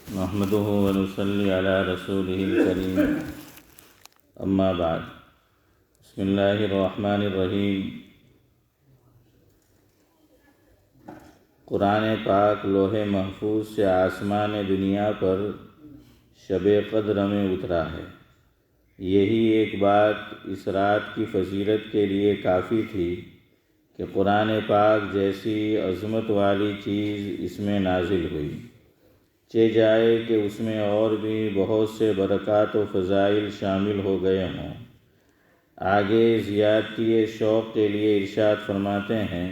نحمده ونصلي على رسوله الكريم اما بعد بسم اللہ الرحمن الرحیم۔ قرآن پاک لوح محفوظ سے آسمان دنیا پر شب قدر میں اترا ہے۔ یہی ایک بات اس رات کی فضیلت کے لیے کافی تھی کہ قرآن پاک جیسی عظمت والی چیز اس میں نازل ہوئی، چہ جائے کہ اس میں اور بھی بہت سے برکات و فضائل شامل ہو گئے ہوں۔ آگے زیادتی شوق کے لیے ارشاد فرماتے ہیں،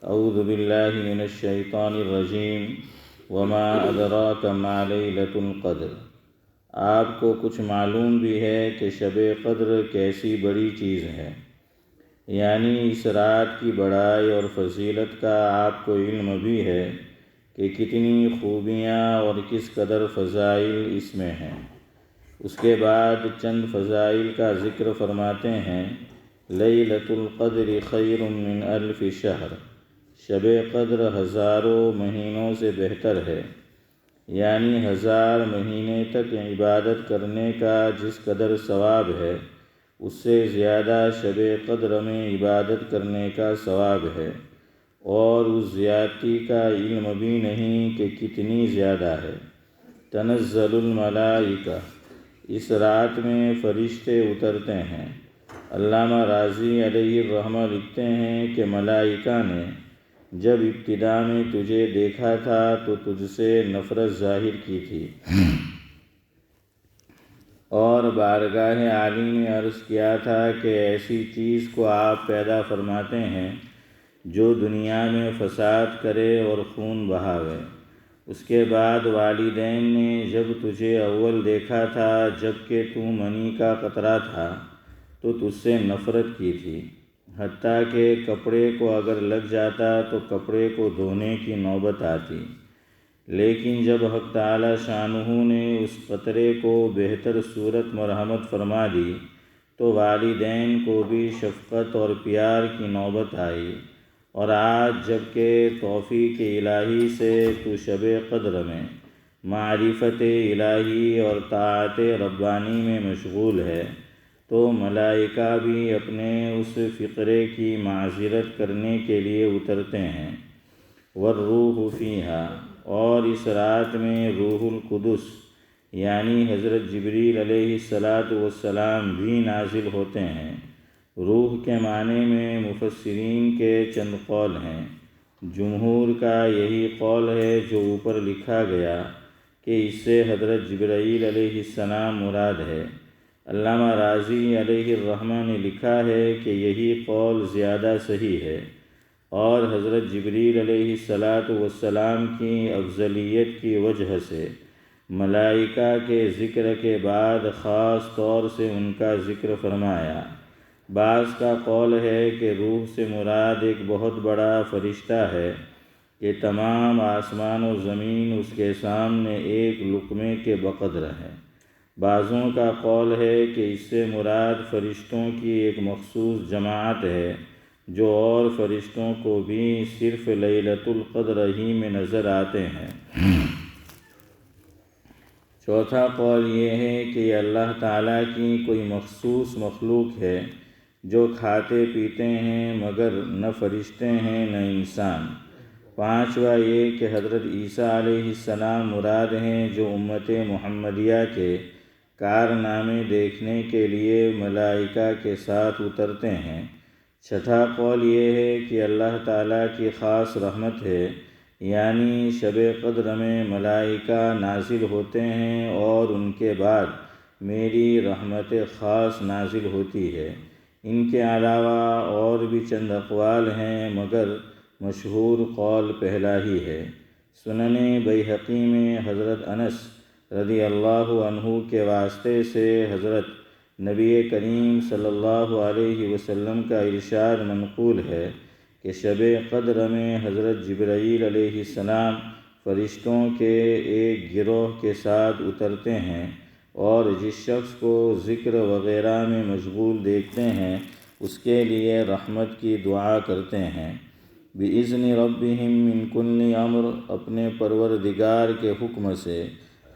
اعوذ باللہ من الشیطان الرجیم، وما ادراک ما لیلۃ القدر۔ آپ کو کچھ معلوم بھی ہے کہ شب قدر کیسی بڑی چیز ہے، یعنی اس رات کی بڑائی اور فضیلت کا آپ کو علم بھی ہے کہ کتنی خوبیاں اور کس قدر فضائل اس میں ہیں۔ اس کے بعد چند فضائل کا ذکر فرماتے ہیں، لیلۃ القدر خیر من الف شہر، شب قدر ہزاروں مہینوں سے بہتر ہے، یعنی 1000 مہینے تک عبادت کرنے کا جس قدر ثواب ہے اس سے زیادہ شب قدر میں عبادت کرنے کا ثواب ہے، اور اس زیادتی کا علم بھی نہیں کہ کتنی زیادہ ہے۔ تنزل الملائکہ، اس رات میں فرشتے اترتے ہیں۔ علامہ راضی علیہ الرحمہ لکھتے ہیں کہ ملائکہ نے جب ابتدا میں تجھے دیکھا تھا تو تجھ سے نفرت ظاہر کی تھی، اور بارگاہ عالی میں عرض کیا تھا کہ ایسی چیز کو آپ پیدا فرماتے ہیں جو دنیا میں فساد کرے اور خون بہاوے۔ اس کے بعد والدین نے جب تجھے اول دیکھا تھا جب کہ تو منی کا قطرہ تھا تو تجھ سے نفرت کی تھی، حتیٰ کہ کپڑے کو اگر لگ جاتا تو کپڑے کو دھونے کی نوبت آتی، لیکن جب حق تعالی شانہ نے اس قطرے کو بہتر صورت مرحمت فرما دی تو والدین کو بھی شفقت اور پیار کی نوبت آئی، اور آج جب کہ توفیق الہی سے تو شب قدر میں معرفت الہی اور طاعت ربانی میں مشغول ہے تو ملائکہ بھی اپنے اس فقرے کی معذرت کرنے کے لیے اترتے ہیں۔ والروح فیہا، اور اس رات میں روح القدس یعنی حضرت جبریل علیہ السلام بھی نازل ہوتے ہیں۔ روح کے معنی میں مفسرین کے چند قول ہیں۔ جمہور کا یہی قول ہے جو اوپر لکھا گیا کہ اس سے حضرت جبرائیل علیہ السلام مراد ہے۔ علامہ راضی علیہ الرحمہ نے لکھا ہے کہ یہی قول زیادہ صحیح ہے، اور حضرت جبریل علیہ السلام کی افضلیت کی وجہ سے ملائکہ کے ذکر کے بعد خاص طور سے ان کا ذکر فرمایا۔ بعض کا قول ہے کہ روح سے مراد ایک بہت بڑا فرشتہ ہے کہ تمام آسمان و زمین اس کے سامنے ایک لقمے کے بقدر ہے۔ بعضوں کا قول ہے کہ اس سے مراد فرشتوں کی ایک مخصوص جماعت ہے جو اور فرشتوں کو بھی صرف لیلۃ القدر ہی میں نظر آتے ہیں۔ چوتھا قول یہ ہے کہ یہ اللہ تعالیٰ کی کوئی مخصوص مخلوق ہے جو کھاتے پیتے ہیں مگر نہ فرشتے ہیں نہ انسان۔ پانچواں یہ کہ حضرت عیسیٰ علیہ السلام مراد ہیں جو امت محمدیہ کے کارنامے دیکھنے کے لیے ملائکہ کے ساتھ اترتے ہیں۔ چھٹا قول یہ ہے کہ اللہ تعالیٰ کی خاص رحمت ہے، یعنی شب قدر میں ملائکہ نازل ہوتے ہیں اور ان کے بعد میری رحمت خاص نازل ہوتی ہے۔ ان کے علاوہ اور بھی چند اقوال ہیں مگر مشہور قول پہلا ہی ہے۔ سنن بیہقی میں حضرت انس رضی اللہ عنہ کے واسطے سے حضرت نبی کریم صلی اللہ علیہ وسلم کا ارشاد منقول ہے کہ شب قدر میں حضرت جبرائیل علیہ السلام فرشتوں کے ایک گروہ کے ساتھ اترتے ہیں، اور جس شخص کو ذکر وغیرہ میں مشغول دیکھتے ہیں اس کے لیے رحمت کی دعا کرتے ہیں۔ بِإِذْنِ رَبِّهِمْ مِنْ كُلِّ أَمْرٍ، اپنے پروردگار کے حکم سے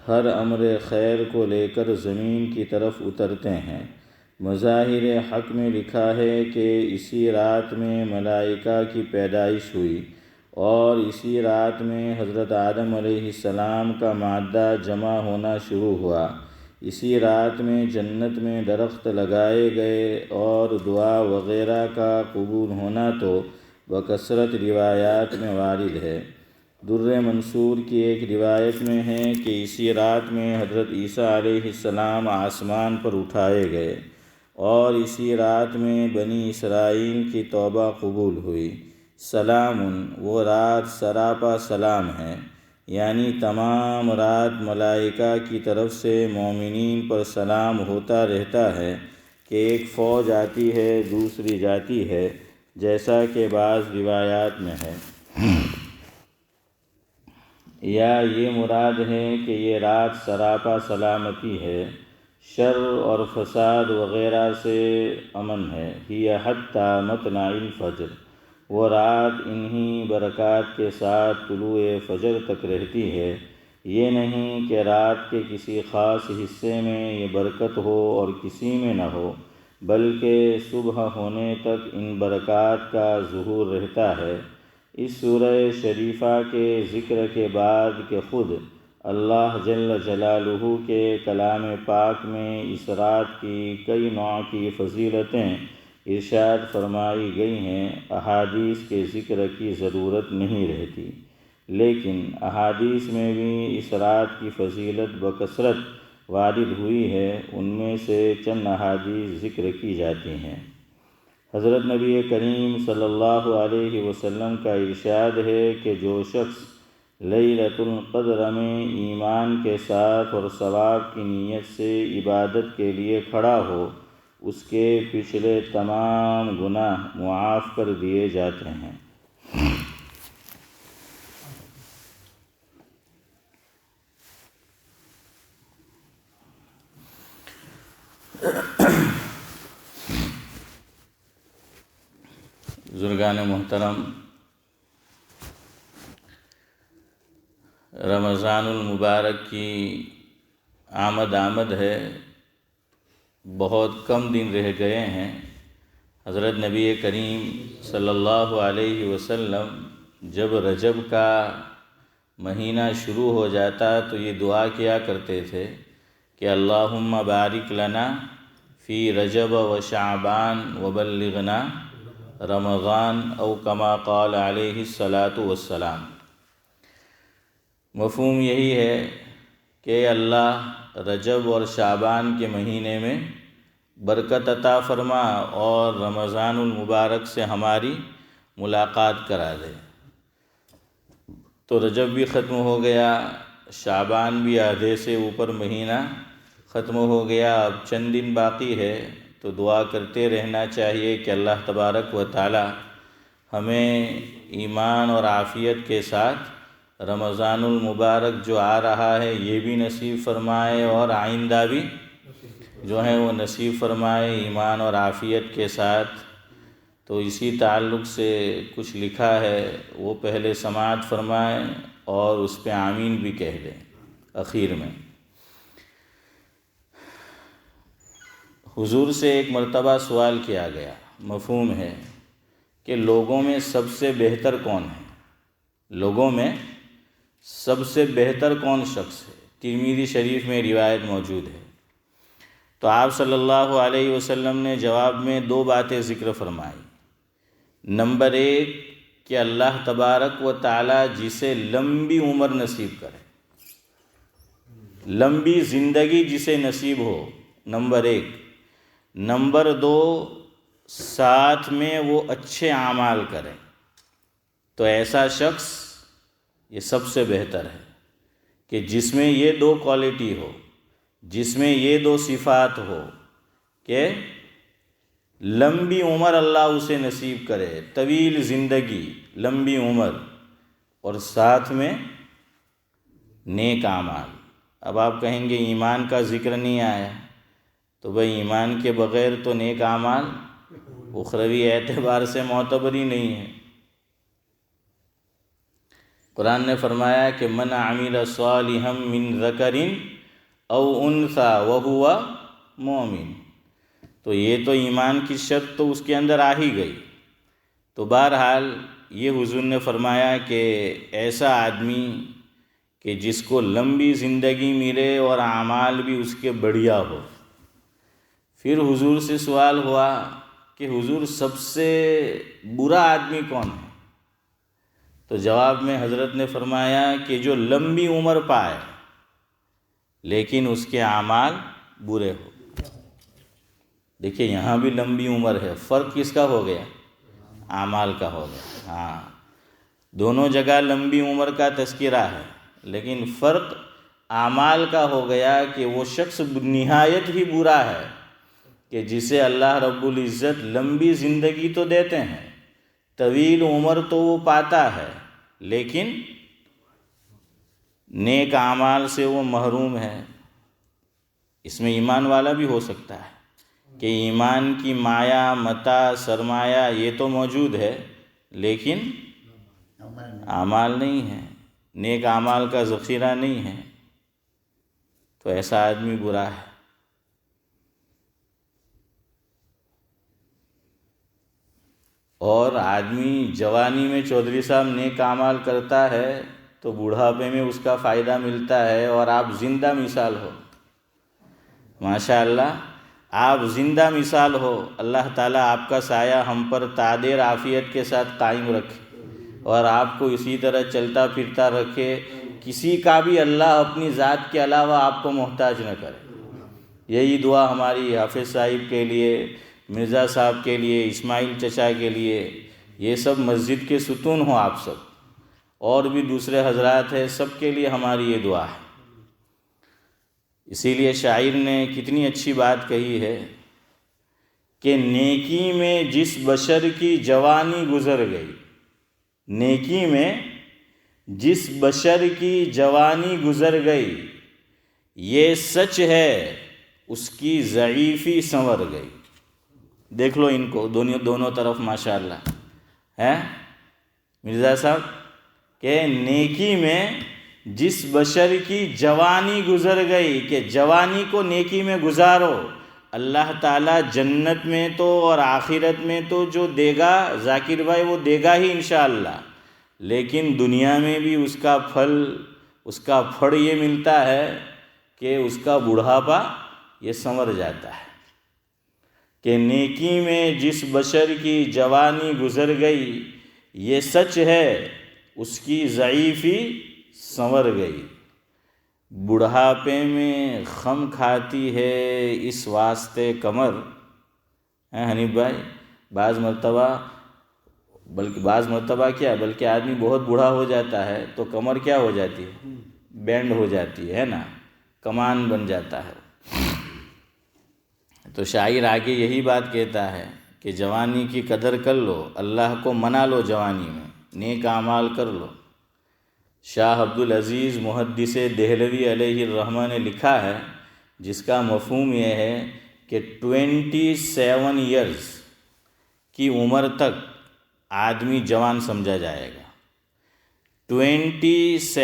ہر امر خیر کو لے کر زمین کی طرف اترتے ہیں۔ مظاہر حق میں لکھا ہے کہ اسی رات میں ملائکہ کی پیدائش ہوئی اور اسی رات میں حضرت آدم علیہ السلام کا مادہ جمع ہونا شروع ہوا۔ اسی رات میں جنت میں درخت لگائے گئے اور دعا وغیرہ کا قبول ہونا تو بکثرت روایات میں وارد ہے۔ در منصور کی ایک روایت میں ہے کہ اسی رات میں حضرت عیسیٰ علیہ السلام آسمان پر اٹھائے گئے اور اسی رات میں بنی اسرائیل کی توبہ قبول ہوئی۔ سلام، وہ رات سراپا سلام ہے، یعنی تمام رات ملائکہ کی طرف سے مومنین پر سلام ہوتا رہتا ہے کہ ایک فوج آتی ہے دوسری جاتی ہے، جیسا کہ بعض روایات میں ہے۔ یا یہ مراد ہے کہ یہ رات سراپا سلامتی ہے، شر اور فساد وغیرہ سے امن ہے۔ ہی حتی مطلع الفجر، وہ رات انہی برکات کے ساتھ طلوع فجر تک رہتی ہے۔ یہ نہیں کہ رات کے کسی خاص حصے میں یہ برکت ہو اور کسی میں نہ ہو، بلکہ صبح ہونے تک ان برکات کا ظہور رہتا ہے۔ اس سورہ شریفہ کے ذکر کے بعد کہ خود اللہ جل جلالہ کے کلام پاک میں اس رات کی کئی نوع کی فضیلتیں ارشاد فرمائی گئی ہیں، احادیث کے ذکر کی ضرورت نہیں رہتی، لیکن احادیث میں بھی اس رات کی فضیلت بکثرت وارد ہوئی ہے۔ ان میں سے چند احادیث ذکر کی جاتی ہیں۔ حضرت نبی کریم صلی اللہ علیہ وسلم کا ارشاد ہے کہ جو شخص لیلۃ القدر میں ایمان کے ساتھ اور ثواب کی نیت سے عبادت کے لیے کھڑا ہو، اس کے پچھلے تمام گناہ معاف کر دیے جاتے ہیں۔ بزرگان محترم، رمضان المبارک کی آمد ہے، بہت کم دن رہ گئے ہیں۔ حضرت نبی کریم صلی اللہ علیہ وسلم جب رجب کا مہینہ شروع ہو جاتا تو یہ دعا کیا کرتے تھے کہ اللہم بارک لنا فی رجب و شعبان وبلغنا رمضان او کما قال علیہ الصلاۃ والسلام۔ مفہوم یہی ہے کہ اللہ رجب اور شعبان کے مہینے میں برکت عطا فرما اور رمضان المبارک سے ہماری ملاقات کرا دے۔ تو رجب بھی ختم ہو گیا، شعبان بھی آدھے سے اوپر مہینہ ختم ہو گیا، اب چند دن باقی ہے، تو دعا کرتے رہنا چاہیے کہ اللہ تبارک و تعالی ہمیں ایمان اور عافیت کے ساتھ رمضان المبارک جو آ رہا ہے یہ بھی نصیب فرمائے اور آئندہ بھی جو ہے وہ نصیب فرمائے ایمان اور عافیت کے ساتھ۔ تو اسی تعلق سے کچھ لکھا ہے، وہ پہلے سماعت فرمائیں اور اس پہ آمین بھی کہہ دیں اخیر میں۔ حضور سے ایک مرتبہ سوال کیا گیا، مفہوم ہے کہ لوگوں میں سب سے بہتر کون ہے؟ لوگوں میں سب سے بہتر کون شخص ہے؟ ترمذی شریف میں روایت موجود ہے۔ تو آپ صلی اللہ علیہ وسلم نے جواب میں دو باتیں ذکر فرمائی۔ نمبر ایک کہ اللہ تبارک و تعالی جسے لمبی عمر نصیب کرے، لمبی زندگی جسے نصیب ہو، نمبر ایک۔ نمبر دو، ساتھ میں وہ اچھے اعمال کرے، تو ایسا شخص یہ سب سے بہتر ہے کہ جس میں یہ دو کوالٹی ہو، جس میں یہ دو صفات ہو کہ لمبی عمر اللہ اسے نصیب کرے، طویل زندگی، لمبی عمر، اور ساتھ میں نیک اعمال۔ اب آپ کہیں گے ایمان کا ذکر نہیں آیا، تو بھئی ایمان کے بغیر تو نیک اعمال اخروی اعتبار سے معتبر ہی نہیں ہے۔ قرآن نے فرمایا کہ من عمل صالحا من ذکر او انثی وہو مؤمن، تو یہ تو ایمان کی شرط تو اس کے اندر آ ہی گئی۔ تو بہرحال یہ حضور نے فرمایا کہ ایسا آدمی کہ جس کو لمبی زندگی ملے اور اعمال بھی اس کے بڑھیا ہو۔ پھر حضور سے سوال ہوا کہ حضور سب سے برا آدمی کون ہے؟ تو جواب میں حضرت نے فرمایا کہ جو لمبی عمر پائے لیکن اس کے اعمال برے ہو۔ دیکھیے یہاں بھی لمبی عمر ہے، فرق کس کا ہو گیا؟ اعمال کا ہو گیا۔ ہاں، دونوں جگہ لمبی عمر کا تذکرہ ہے، لیکن فرق اعمال کا ہو گیا کہ وہ شخص نہایت ہی برا ہے کہ جسے اللہ رب العزت لمبی زندگی تو دیتے ہیں، طویل عمر تو وہ پاتا ہے، لیکن نیک اعمال سے وہ محروم ہے۔ اس میں ایمان والا بھی ہو سکتا ہے کہ ایمان کی مایا متاع سرمایہ یہ تو موجود ہے، لیکن اعمال نہیں ہے، نیک اعمال کا ذخیرہ نہیں ہے، تو ایسا آدمی برا ہے۔ اور آدمی جوانی میں چودھری صاحب نیک اعمال کرتا ہے تو بوڑھاپے میں اس کا فائدہ ملتا ہے، اور آپ زندہ مثال ہو، ماشاءاللہ آپ زندہ مثال ہو۔ اللہ تعالیٰ آپ کا سایہ ہم پر تعدیر عافیت کے ساتھ قائم رکھے اور آپ کو اسی طرح چلتا پھرتا رکھے، کسی کا بھی اللہ اپنی ذات کے علاوہ آپ کو محتاج نہ کرے۔ یہی دعا ہماری حافظ صاحب کے لیے، مرزا صاحب کے لیے، اسماعیل چچا کے لیے، یہ سب مسجد کے ستون ہوں آپ سب، اور بھی دوسرے حضرات ہیں، سب کے لیے ہماری یہ دعا ہے۔ اسی لیے شاعر نے کتنی اچھی بات کہی ہے کہ نیکی میں جس بشر کی جوانی گزر گئی، نیکی میں جس بشر کی جوانی گزر گئی، یہ سچ ہے اس کی ضعیفی سنور گئی۔ دیکھ لو ان کو دونوں طرف ماشاءاللہ ہے مرزا صاحب کہ نیکی میں جس بشر کی جوانی گزر گئی، کہ جوانی کو نیکی میں گزارو، اللہ تعالیٰ جنت میں تو اور آخرت میں تو جو دے گا ذاکر بھائی وہ دے گا ہی انشاءاللہ، لیکن دنیا میں بھی اس کا پھل یہ ملتا ہے کہ اس کا بڑھاپا یہ سنور جاتا ہے۔ کہ نیکی میں جس بشر کی جوانی گزر گئی، یہ سچ ہے اس کی ضعیفی سنور گئی، بڑھاپے میں خم کھاتی ہے اس واسطے کمر۔ حنیف بھائی بعض مرتبہ کیا بلکہ آدمی بہت بوڑھا ہو جاتا ہے تو کمر کیا ہو جاتی ہے؟ بینڈ ہو جاتی ہے نا، کمان بن جاتا ہے۔ تو شاعر آگے یہی بات کہتا ہے کہ جوانی کی قدر کر لو، اللہ کو منا لو، جوانی میں نیک اعمال کر لو۔ شاہ عبدالعزیز محدث دہلوی علیہ الرحمہ نے لکھا ہے، جس کا مفہوم یہ ہے کہ 27 ایئرز کی عمر تک آدمی جوان سمجھا جائے گا۔ 27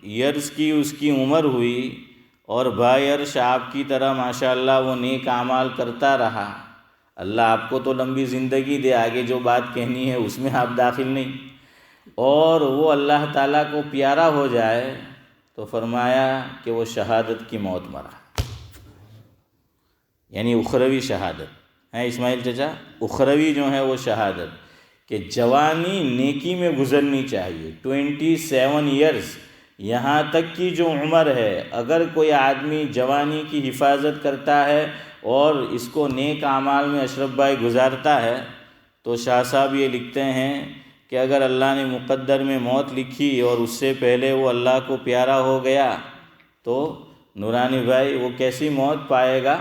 ایئرز کی اس کی عمر ہوئی اور بھائی عرش آپ کی طرح ماشاءاللہ وہ نیک اعمال کرتا رہا، اللہ آپ کو تو لمبی زندگی دے، آگے جو بات کہنی ہے اس میں آپ داخل نہیں، اور وہ اللہ تعالیٰ کو پیارا ہو جائے تو فرمایا کہ وہ شہادت کی موت مرا، یعنی اخروی شہادت ہے اسماعیل چچا، اخروی جو ہے وہ شہادت، کہ جوانی نیکی میں گزرنی چاہیے۔ 27 ایئرز یہاں تک کی جو عمر ہے، اگر کوئی آدمی جوانی کی حفاظت کرتا ہے اور اس کو نیک اعمال میں اشرف بھائی گزارتا ہے، تو شاہ صاحب یہ لکھتے ہیں کہ اگر اللہ نے مقدر میں موت لکھی اور اس سے پہلے وہ اللہ کو پیارا ہو گیا تو نورانی بھائی وہ کیسی موت پائے گا؟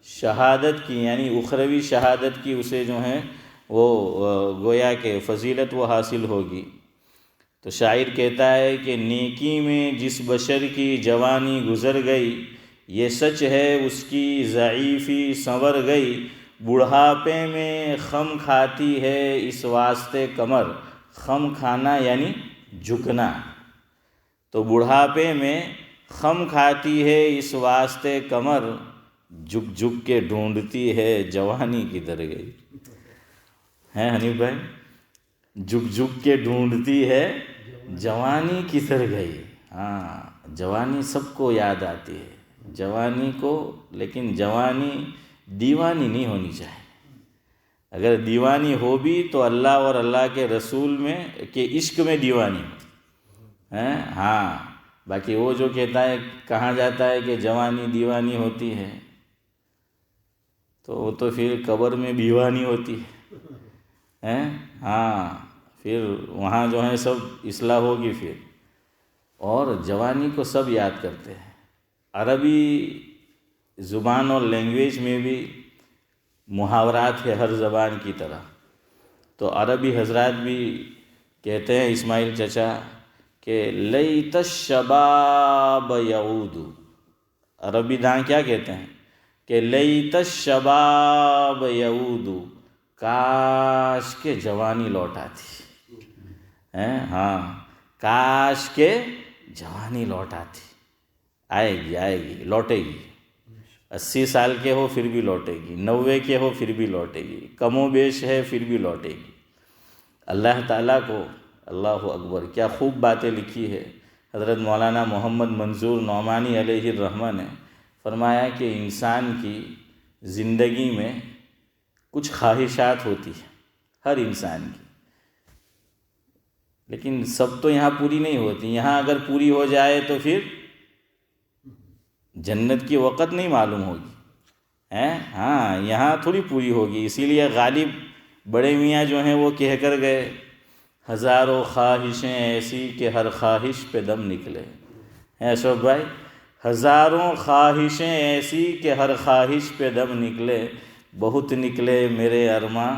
شہادت کی، یعنی اخروی شہادت کی اسے جو ہے وہ گویا کہ فضیلت وہ حاصل ہوگی۔ تو شاعر کہتا ہے کہ نیکی میں جس بشر کی جوانی گزر گئی، یہ سچ ہے اس کی ضعیفی سنور گئی، بڑھاپے میں خم کھاتی ہے اس واسطے کمر۔ خم کھانا یعنی جھکنا. تو بڑھاپے میں خم کھاتی ہے اس واسطے کمر، جھک جھک کے ڈھونڈتی ہے جوانی کدھر گئی. ہیں حنیف بھائی؟ جھک جھک کے ڈھونڈتی ہے جوانی کدھر گئی. ہاں، جوانی سب کو یاد آتی ہے، جوانی کو، لیکن جوانی دیوانی نہیں ہونی چاہیے. اگر دیوانی ہو بھی تو اللہ اور اللہ کے رسول میں کے عشق میں دیوانی ہو. ہاں، باقی وہ جو کہتا ہے، کہا جاتا ہے کہ جوانی دیوانی ہوتی ہے، تو وہ تو پھر قبر میں بیوانی ہوتی ہے. ہاں، پھر وہاں جو ہے سب اصلاح ہوگی پھر. اور جوانی کو سب یاد کرتے ہیں. عربی زبان اور لینگویج میں بھی محاورات ہے ہر زبان کی طرح. تو عربی حضرات بھی کہتے ہیں اسماعیل چچا کہ لیت الشباب یعود. عربی داں کیا کہتے ہیں کہ لیت الشباب یعود، کاش کے جوانی لوٹ آتی. ہاں، کاش کے جوانی لوٹ آتی. آئے گی لوٹے گی. 80 سال کے ہو پھر بھی لوٹے گی، 90 کے ہو پھر بھی لوٹے گی، کم و بیش ہے پھر بھی لوٹے گی. اللہ تعالیٰ کو، اللہ اکبر، کیا خوب باتیں لکھی ہے. حضرت مولانا محمد منظور نعمانی علیہ الرحمہ نے فرمایا کہ انسان کی زندگی میں کچھ خواہشات ہوتی ہیں ہر انسان کی، لیکن سب تو یہاں پوری نہیں ہوتی. یہاں اگر پوری ہو جائے تو پھر جنت کی وقت نہیں معلوم ہوگی. ہاں، یہاں تھوڑی پوری ہوگی. اسی لیے غالب بڑے میاں جو ہیں وہ کہہ کر گئے، ہزاروں خواہشیں ایسی کہ ہر خواہش پہ دم نکلے. اشرف بھائی، ہزاروں خواہشیں ایسی کہ ہر خواہش پہ دم نکلے، بہت نکلے میرے ارماں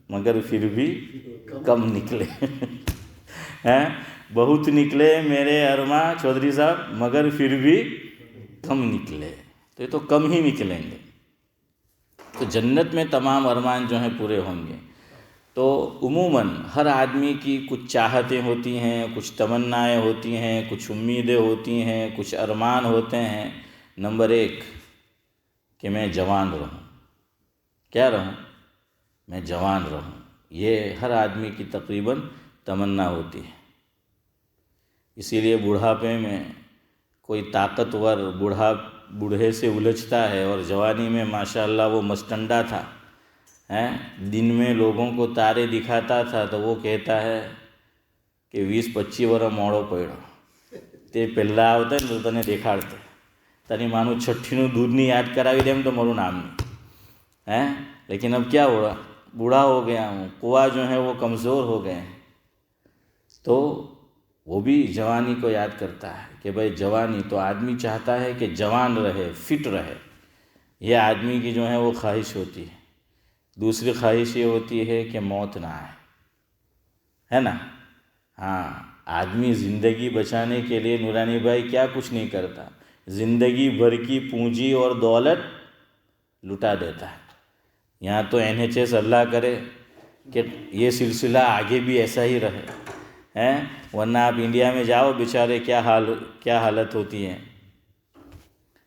مگر پھر بھی کم نکلے. بہت نکلے میرے ارماں چودھری صاحب مگر پھر بھی کم نکلے. تو یہ تو کم ہی نکلیں گے. تو جنت میں تمام ارمان جو ہیں پورے ہوں گے. تو عموماً ہر آدمی کی کچھ چاہتیں ہوتی ہیں، کچھ تمنائیں ہوتی ہیں، کچھ امیدیں ہوتی ہیں، کچھ ارمان ہوتے ہیں. نمبر 1 کہ میں جوان رہوں. کیا رہوں؟ میں جوان رہوں. یہ ہر آدمی کی تقریباً تمنا ہوتی ہے. اسی لیے بڑھاپے میں کوئی طاقتور بوڑھے سے الجھتا ہے، اور جوانی میں ماشاءاللہ وہ مستنڈا تھا، دن میں لوگوں کو تارے دکھاتا تھا، تو وہ کہتا ہے کہ 20-25 ورہ موڑو پڑو تے پہلا آوتا ہے تو تنے دیکھاڑتے تنی مانو چھٹی دودھ نہیں یاد کراوی دیم تو مرو نام نہیں. لیکن اب کیا ہوا، بوڑھا ہو گیا ہوں، قوا جو ہے وہ کمزور ہو گئے ہیں. تو وہ بھی جوانی کو یاد کرتا ہے کہ بھائی جوانی تو آدمی چاہتا ہے کہ جوان رہے، فٹ رہے. یہ آدمی کی جو ہے وہ خواہش ہوتی ہے. دوسری خواہش یہ ہوتی ہے کہ موت نہ آئے، ہے نا. ہاں، آدمی زندگی بچانے کے لیے نورانی بھائی کیا کچھ نہیں کرتا، زندگی بھر کی پونجی اور دولت لٹا دیتا ہے. یہاں تو NHS اللہ کرے کہ یہ سلسلہ آگے بھی ایسا ہی رہے، ورنہ آپ انڈیا میں جاؤ بیچارے کیا حالت ہوتی ہے.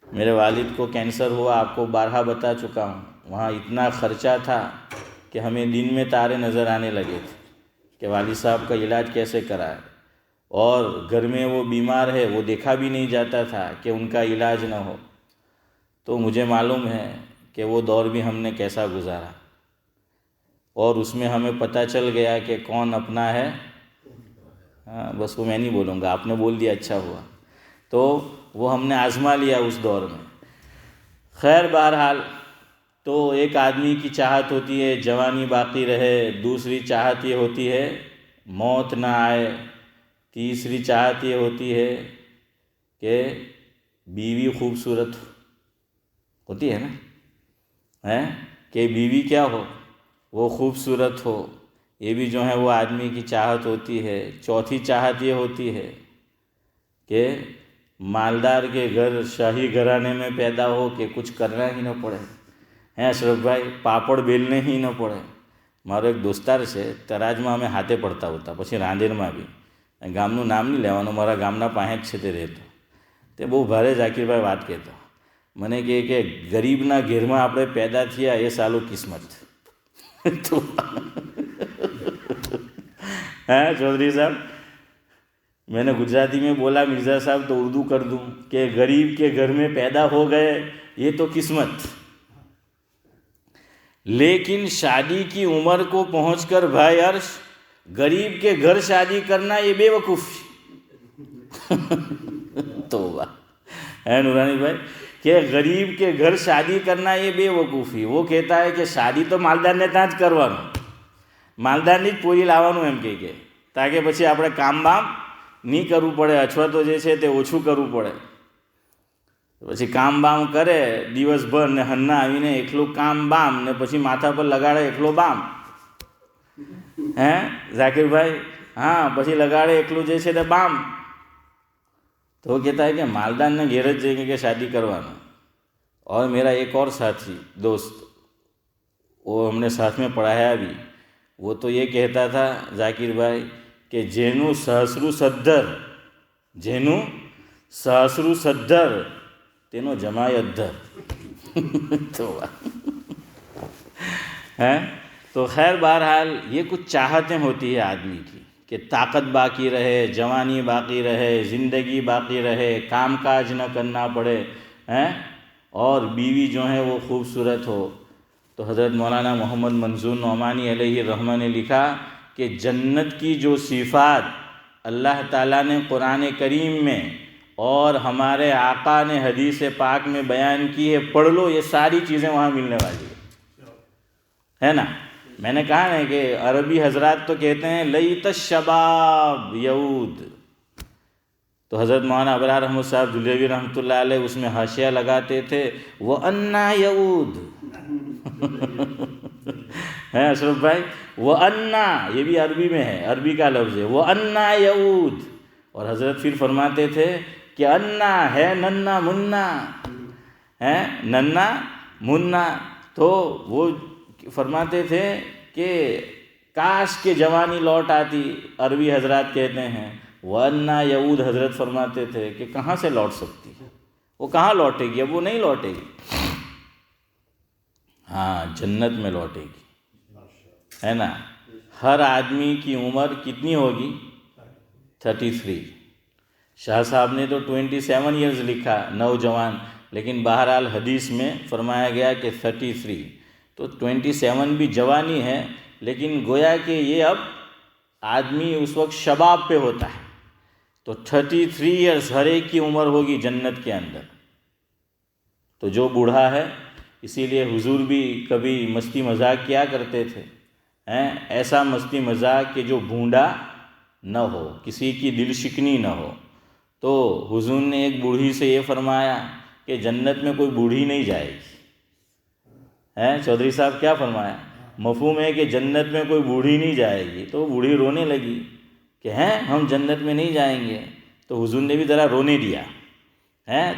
میرے والد کو کینسر ہوا، آپ کو بارہا بتا چکا ہوں. وہاں اتنا خرچہ تھا کہ ہمیں دن میں تارے نظر آنے لگے تھے کہ والد صاحب کا علاج کیسے کرائے. اور گھر میں وہ بیمار ہے، وہ دیکھا بھی نہیں جاتا تھا کہ ان کا علاج نہ ہو. تو مجھے معلوم ہے کہ وہ دور بھی ہم نے کیسا گزارا، اور اس میں ہمیں پتہ چل گیا کہ کون اپنا ہے. بس وہ میں نہیں بولوں گا، آپ نے بول دیا اچھا ہوا. تو وہ ہم نے آزما لیا اس دور میں. خیر بہرحال، تو ایک آدمی کی چاہت ہوتی ہے جوانی باقی رہے، دوسری چاہت یہ ہوتی ہے موت نہ آئے، تیسری چاہت یہ ہوتی ہے کہ بیوی خوبصورت ہوتی ہے نا، کہ بیوی کیا ہو، وہ خوبصورت ہو. یہ بھی جو ہے وہ آدمی کی چاہت ہوتی ہے. چوتھی چاہت یہ ہوتی ہے کہ مالدار کے گھر، شاہی گھرانے میں پیدا ہو کہ کچھ کرنا ہی نہ پڑے. اشرف بھائی، પાપડ બેલને હી ન પડે. મારો એક દોસ્તાર છે, તરાજમાં અમે હાથે પડતા હોતા, પછી રાંદેરમાં બી. ગામનું નામ નહીં લેવાનું, મારા ગામના પાસે જ છે તે રહેતો. તે બહુ ભારે ઝાકીરભાઈ વાત કહેતો. મને કહે કે ગરીબના ઘેરમાં આપણે પેદા થયા એ સાલું કિસ્મત. તો ہاں چودھری صاحب میں نے گجراتی میں بولا مرزا صاحب تو اردو کر دوں کہ غریب کے گھر میں پیدا ہو گئے یہ تو قسمت، لیکن شادی کی عمر کو پہنچ کر بھائی عرش غریب کے گھر شادی کرنا یہ بے وقوفی. توبہ ہے نورانی بھائی کہ غریب کے گھر شادی کرنا یہ بے وقوفی. وہ کہتا ہے کہ شادی تو مالدار نے ત્યાં જ કરવાનું, માલદારની જ પોરી લાવવાનું એમ કે તાકે પછી આપણે કામ બામ નહીં કરવું પડે, અથવા તો જે છે તે ઓછું કરવું પડે. પછી કામ બામ કરે દિવસભર ને હન્ના આવીને એકલું કામ બામ ને પછી માથા પર લગાડે એકલો બામ. હે ઝાકીરભાઈ? હા, પછી લગાડે એકલું જે છે તે બામ. تو وہ کہتا ہے کہ مالدار نے گھر جائیں کہ شادی کروانا. اور میرا ایک اور ساتھی دوست وہ ہم نے ساتھ میں پڑھایا بھی، وہ تو یہ کہتا تھا ذاکر بھائی کہ جینو سہسرو سدھر تینو جمائے ادھر. تو خیر بہرحال یہ کچھ چاہتیں ہوتی ہے آدمی کی کہ طاقت باقی رہے، جوانی باقی رہے، زندگی باقی رہے، کام کاج نہ کرنا پڑے، اور بیوی جو ہے وہ خوبصورت ہو. تو حضرت مولانا محمد منظور نعمانی علیہ الرحمہ نے لکھا کہ جنت کی جو صفات اللہ تعالیٰ نے قرآن کریم میں اور ہمارے آقا نے حدیث پاک میں بیان کی ہے، پڑھ لو، یہ ساری چیزیں وہاں ملنے والی ہے نا. میں نے کہا نا کہ عربی حضرات تو کہتے ہیں لیت الشباب یعود. تو حضرت مولانا ابرار احمد صاحب دہلوی رحمۃ اللہ علیہ اس میں حاشیہ لگاتے تھے وَأَنَّا یعود. ہے اشرف بھائی، وَأَنَّا یہ بھی عربی میں ہے، عربی کا لفظ ہے وَأَنَّا یعود. اور حضرت پھر فرماتے تھے کہ انا ہے ننا منا، ہے ننا منا. تو وہ فرماتے تھے کہ کاش کے جوانی لوٹ آتی. عربی حضرات کہتے ہیں وَأَنَّا یعود. حضرت فرماتے تھے کہ کہاں سے لوٹ سکتی ہے، وہ کہاں لوٹے گی، اب وہ نہیں لوٹے گی. ہاں جنت میں لوٹے گی، ہے نا. ہر آدمی کی عمر کتنی ہوگی؟ 33. شاہ صاحب نے تو 27 ایئرز لکھا نوجوان، لیکن بہرحال حدیث میں فرمایا گیا کہ 33. تو 27 بھی جوانی ہے، لیکن گویا کہ یہ اب آدمی اس وقت شباب پہ ہوتا ہے. تو 33 ایئرز ہر ایک کی عمر ہوگی جنت کے اندر. تو جو بوڑھا ہے، اسی لیے حضور بھی کبھی مستی مذاق کیا کرتے تھے، ایسا مستی مذاق کہ جو بھونڈا نہ ہو، کسی کی دل شکنی نہ ہو. تو حضور نے ایک بوڑھی سے یہ فرمایا کہ جنت میں کوئی بوڑھی نہیں جائے گی. چودھری صاحب کیا فرمایا؟ مفہوم ہے کہ جنت میں کوئی بوڑھی نہیں جائے گی. تو بوڑھی رونے لگی کہ ہم جنت میں نہیں جائیں گے. تو حضور نے بھی ذرا رونے دیا،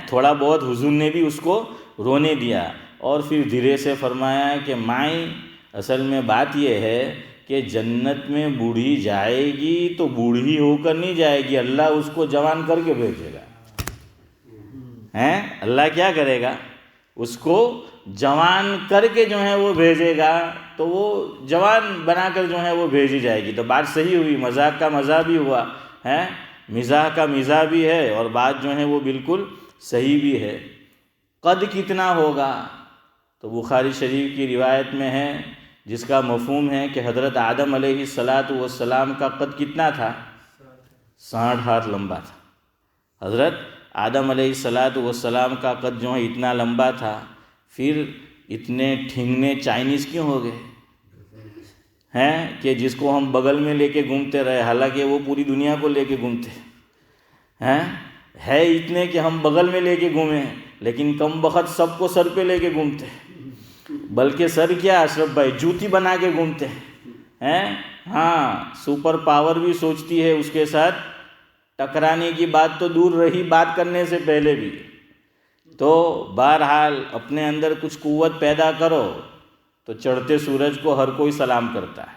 تھوڑا بہت حضور نے بھی اس کو رونے دیا. اور پھر دھیرے سے فرمایا کہ مائی اصل میں بات یہ ہے کہ جنت میں بوڑھی جائے گی تو بوڑھی ہو کر نہیں جائے گی، اللہ اس کو جوان کر کے بھیجے گا. اللہ کیا کرے گا؟ اس کو جوان کر کے جو ہے وہ بھیجے گا. تو وہ جوان بنا کر جو ہے وہ بھیجی جائے گی. تو بات صحیح ہوئی، مذاق کا مزہ بھی ہوا، مزاح کا مزاح بھی ہے، اور بات جو ہے وہ بالکل صحیح بھی ہے. قد کتنا ہوگا؟ تو بخاری شریف کی روایت میں ہے جس کا مفہوم ہے کہ حضرت آدم علیہ السلام کا قد کتنا تھا؟ 60 ہاتھ لمبا تھا. حضرت آدم علیہ السلام کا قد جو ہے اتنا لمبا تھا. پھر اتنے ٹھنگنے چائنیز کیوں ہو گئے کہ جس کو ہم بغل میں لے کے گھومتے رہے، حالانکہ وہ پوری دنیا کو لے کے گھومتے ہے اتنے کہ ہم بغل میں لے کے گھومیں، لیکن کم بخت سب کو سر پہ لے کے گھومتے. بلکہ سر کیا اشرف بھائی، جوتی بنا کے گھومتے ہیں. سپر پاور بھی سوچتی ہے اس کے ساتھ ٹکرانے کی بات تو دور رہی، بات کرنے سے پہلے بھی. تو بہرحال اپنے اندر کچھ قوت پیدا کرو تو چڑھتے سورج کو ہر کوئی سلام کرتا ہے.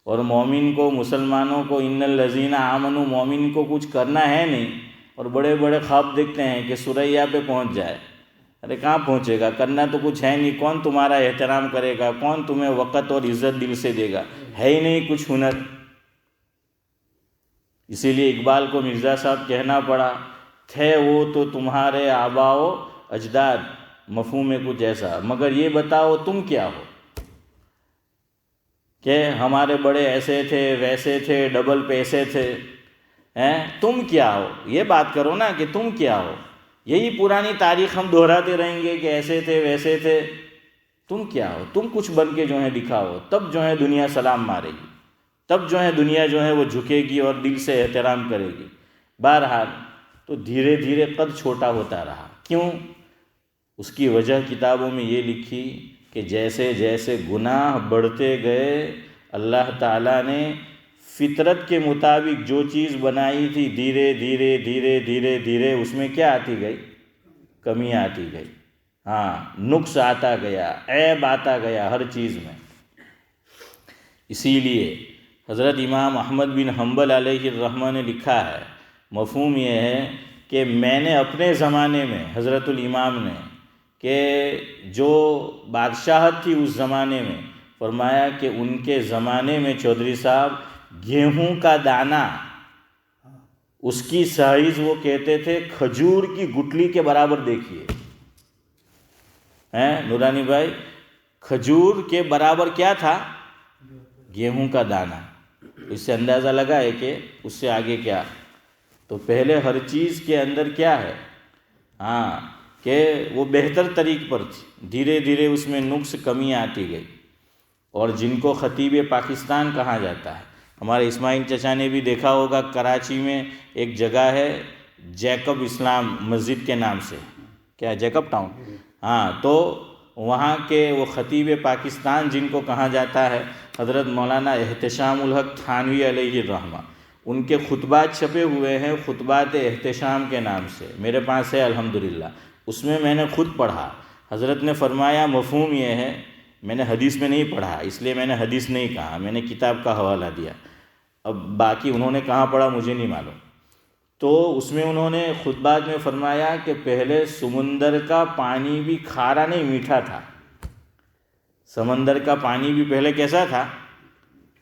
اور مومن کو، مسلمانوں کو ان الذین آمنوا، مومن کو کچھ کرنا ہے نہیں، اور بڑے بڑے خواب دیکھتے ہیں کہ سریا پہ پہنچ جائے. ارے کہاں پہنچے گا؟ کرنا تو کچھ ہے نہیں. کون تمہارا احترام کرے گا؟ کون تمہیں وقت اور عزت دل سے دے گا؟ ہے ہی نہیں کچھ ہنر. اسی لیے اقبال کو مرزا صاحب کہنا پڑا، تھے وہ تو تمہارے آبا و اجداد، مفہوم ہے کچھ ایسا، مگر یہ بتاؤ تم کیا ہو؟ کہ ہمارے بڑے ایسے تھے، ویسے تھے، ڈبل پیسے تھے. تم کیا ہو؟ یہ بات کرو نا کہ تم کیا ہو. یہی پرانی تاریخ ہم دہراتے رہیں گے کہ ایسے تھے، ویسے تھے. تم کیا ہو؟ تم کچھ بن کے جو ہے دکھاؤ، تب جو ہے دنیا سلام مارے گی، تب جو ہے دنیا جو ہے وہ جھکے گی اور دل سے احترام کرے گی. بہرحال تو دھیرے دھیرے قد چھوٹا ہوتا رہا. کیوں؟ اس کی وجہ کتابوں میں یہ لکھی کہ جیسے جیسے گناہ بڑھتے گئے، اللہ تعالیٰ نے فطرت کے مطابق جو چیز بنائی تھی، دھیرے دھیرے دھیرے دھیرے دھیرے اس میں کیا آتی گئی؟ کمی آتی گئی. نقص آتا گیا، عیب آتا گیا ہر چیز میں. اسی لیے حضرت امام احمد بن حنبل علیہ الرحمہ نے لکھا ہے، مفہوم یہ ہے کہ میں نے اپنے زمانے میں، حضرت الامام نے، کہ جو بادشاہت تھی اس زمانے میں، فرمایا کہ ان کے زمانے میں چودھری صاحب گیہوں کا دانہ، اس کی سائز وہ کہتے تھے کھجور کی گٹلی کے برابر. دیکھیے نورانی بھائی، کھجور کے برابر کیا تھا؟ گیہوں کا دانہ. اس سے اندازہ لگا ہے کہ اس سے آگے کیا. تو پہلے ہر چیز کے اندر کیا ہے؟ کہ وہ بہتر طریق پر تھی، دھیرے دھیرے اس میں نقص کمی آتی گئی. اور جن کو خطیب پاکستان کہا جاتا ہے، ہمارے اسماعیل چچا نے بھی دیکھا ہوگا، کراچی میں ایک جگہ ہے جیکب اسلام مسجد کے نام سے، کیا جیکب ٹاؤن؟ تو وہاں کے وہ خطیب پاکستان جن کو کہا جاتا ہے، حضرت مولانا احتشام الحق تھانوی علیہ الرحمہ، ان کے خطبات چھپے ہوئے ہیں، خطبات احتشام کے نام سے، میرے پاس ہے الحمدللہ. اس میں میں نے خود پڑھا. حضرت نے فرمایا، مفہوم یہ ہے، میں نے حدیث میں نہیں پڑھا اس لیے میں نے حدیث نہیں کہا، میں نے کتاب کا حوالہ دیا. اب باقی انہوں نے کہاں پڑھا مجھے نہیں معلوم. تو اس میں انہوں نے خطبات میں فرمایا کہ پہلے سمندر کا پانی بھی کھارا نہیں، میٹھا تھا. سمندر کا پانی بھی پہلے کیسا تھا؟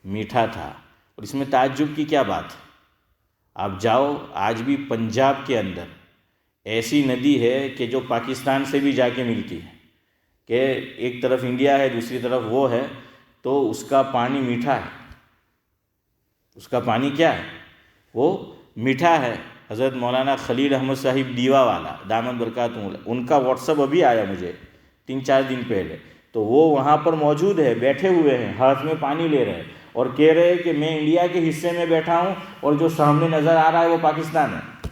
میٹھا تھا. اور اس میں تعجب کی کیا بات؟ آپ جاؤ، آج بھی پنجاب کے اندر ایسی ندی ہے کہ جو پاکستان سے بھی جا کے ملتی ہے، کہ ایک طرف انڈیا ہے دوسری طرف وہ ہے، تو اس کا پانی میٹھا ہے. اس کا پانی کیا ہے؟ وہ میٹھا ہے. حضرت مولانا خلیل احمد صاحب دیوا والا دامت برکاتہ، ان کا واٹس اپ ابھی آیا مجھے 3-4 دن پہلے. تو وہ وہاں پر موجود ہے، بیٹھے ہوئے ہیں، ہاتھ میں پانی لے رہے ہیں اور کہہ رہے ہیں کہ میں انڈیا کے حصے میں بیٹھا ہوں اور جو سامنے نظر آ رہا ہے وہ پاکستان ہے.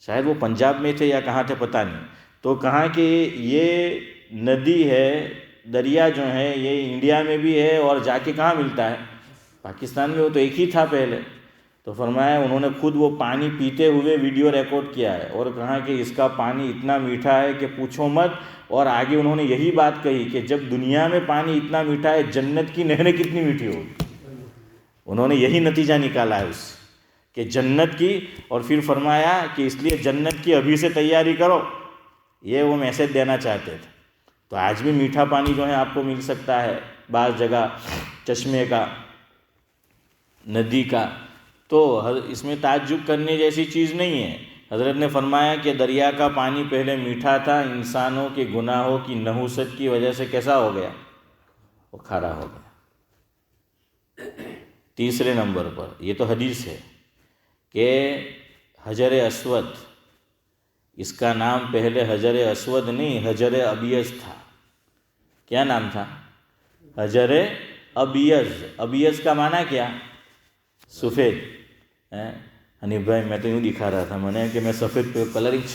شاید وہ پنجاب میں تھے یا کہاں تھے پتہ نہیں. تو کہاں کہ یہ ندی ہے، دریا جو ہے یہ انڈیا میں بھی ہے اور جا کے کہاں ملتا ہے؟ پاکستان میں. وہ تو ایک ہی تھا پہلے. تو فرمایا انہوں نے خود وہ پانی پیتے ہوئے ویڈیو ریکارڈ کیا ہے اور کہا کہ اس کا پانی اتنا میٹھا ہے کہ پوچھو مت. اور آگے انہوں نے یہی بات کہی کہ جب دنیا میں پانی اتنا میٹھا ہے، جنت کی نہریں کتنی میٹھی ہوگی. انہوں نے یہی نتیجہ نکالا ہے اس کہ جنت کی. اور پھر فرمایا کہ اس لیے جنت کی ابھی سے تیاری کرو. یہ وہ میسج دینا چاہتے تھے. تو آج بھی میٹھا پانی جو ہے آپ کو مل سکتا ہے بعض جگہ، چشمے کا، ندی کا. تو اس میں تعجب کرنے جیسی چیز نہیں ہے. حضرت نے فرمایا کہ دریا کا پانی پہلے میٹھا تھا، انسانوں کے گناہوں کی نحوست کی وجہ سے کیسا ہو گیا؟ وہ کھارا ہو گیا. تیسرے نمبر پر یہ تو حدیث ہے کہ حجر اسود، اس کا نام پہلے حجر اسود نہیں حجر ابیض تھا. کیا نام تھا؟ حجر ابیض. ابیض کا معنی کیا؟ سفید. حنیف بھائی میں تو یوں دکھا رہا تھا، میں نے کہ میں سفید پہ کلرنگ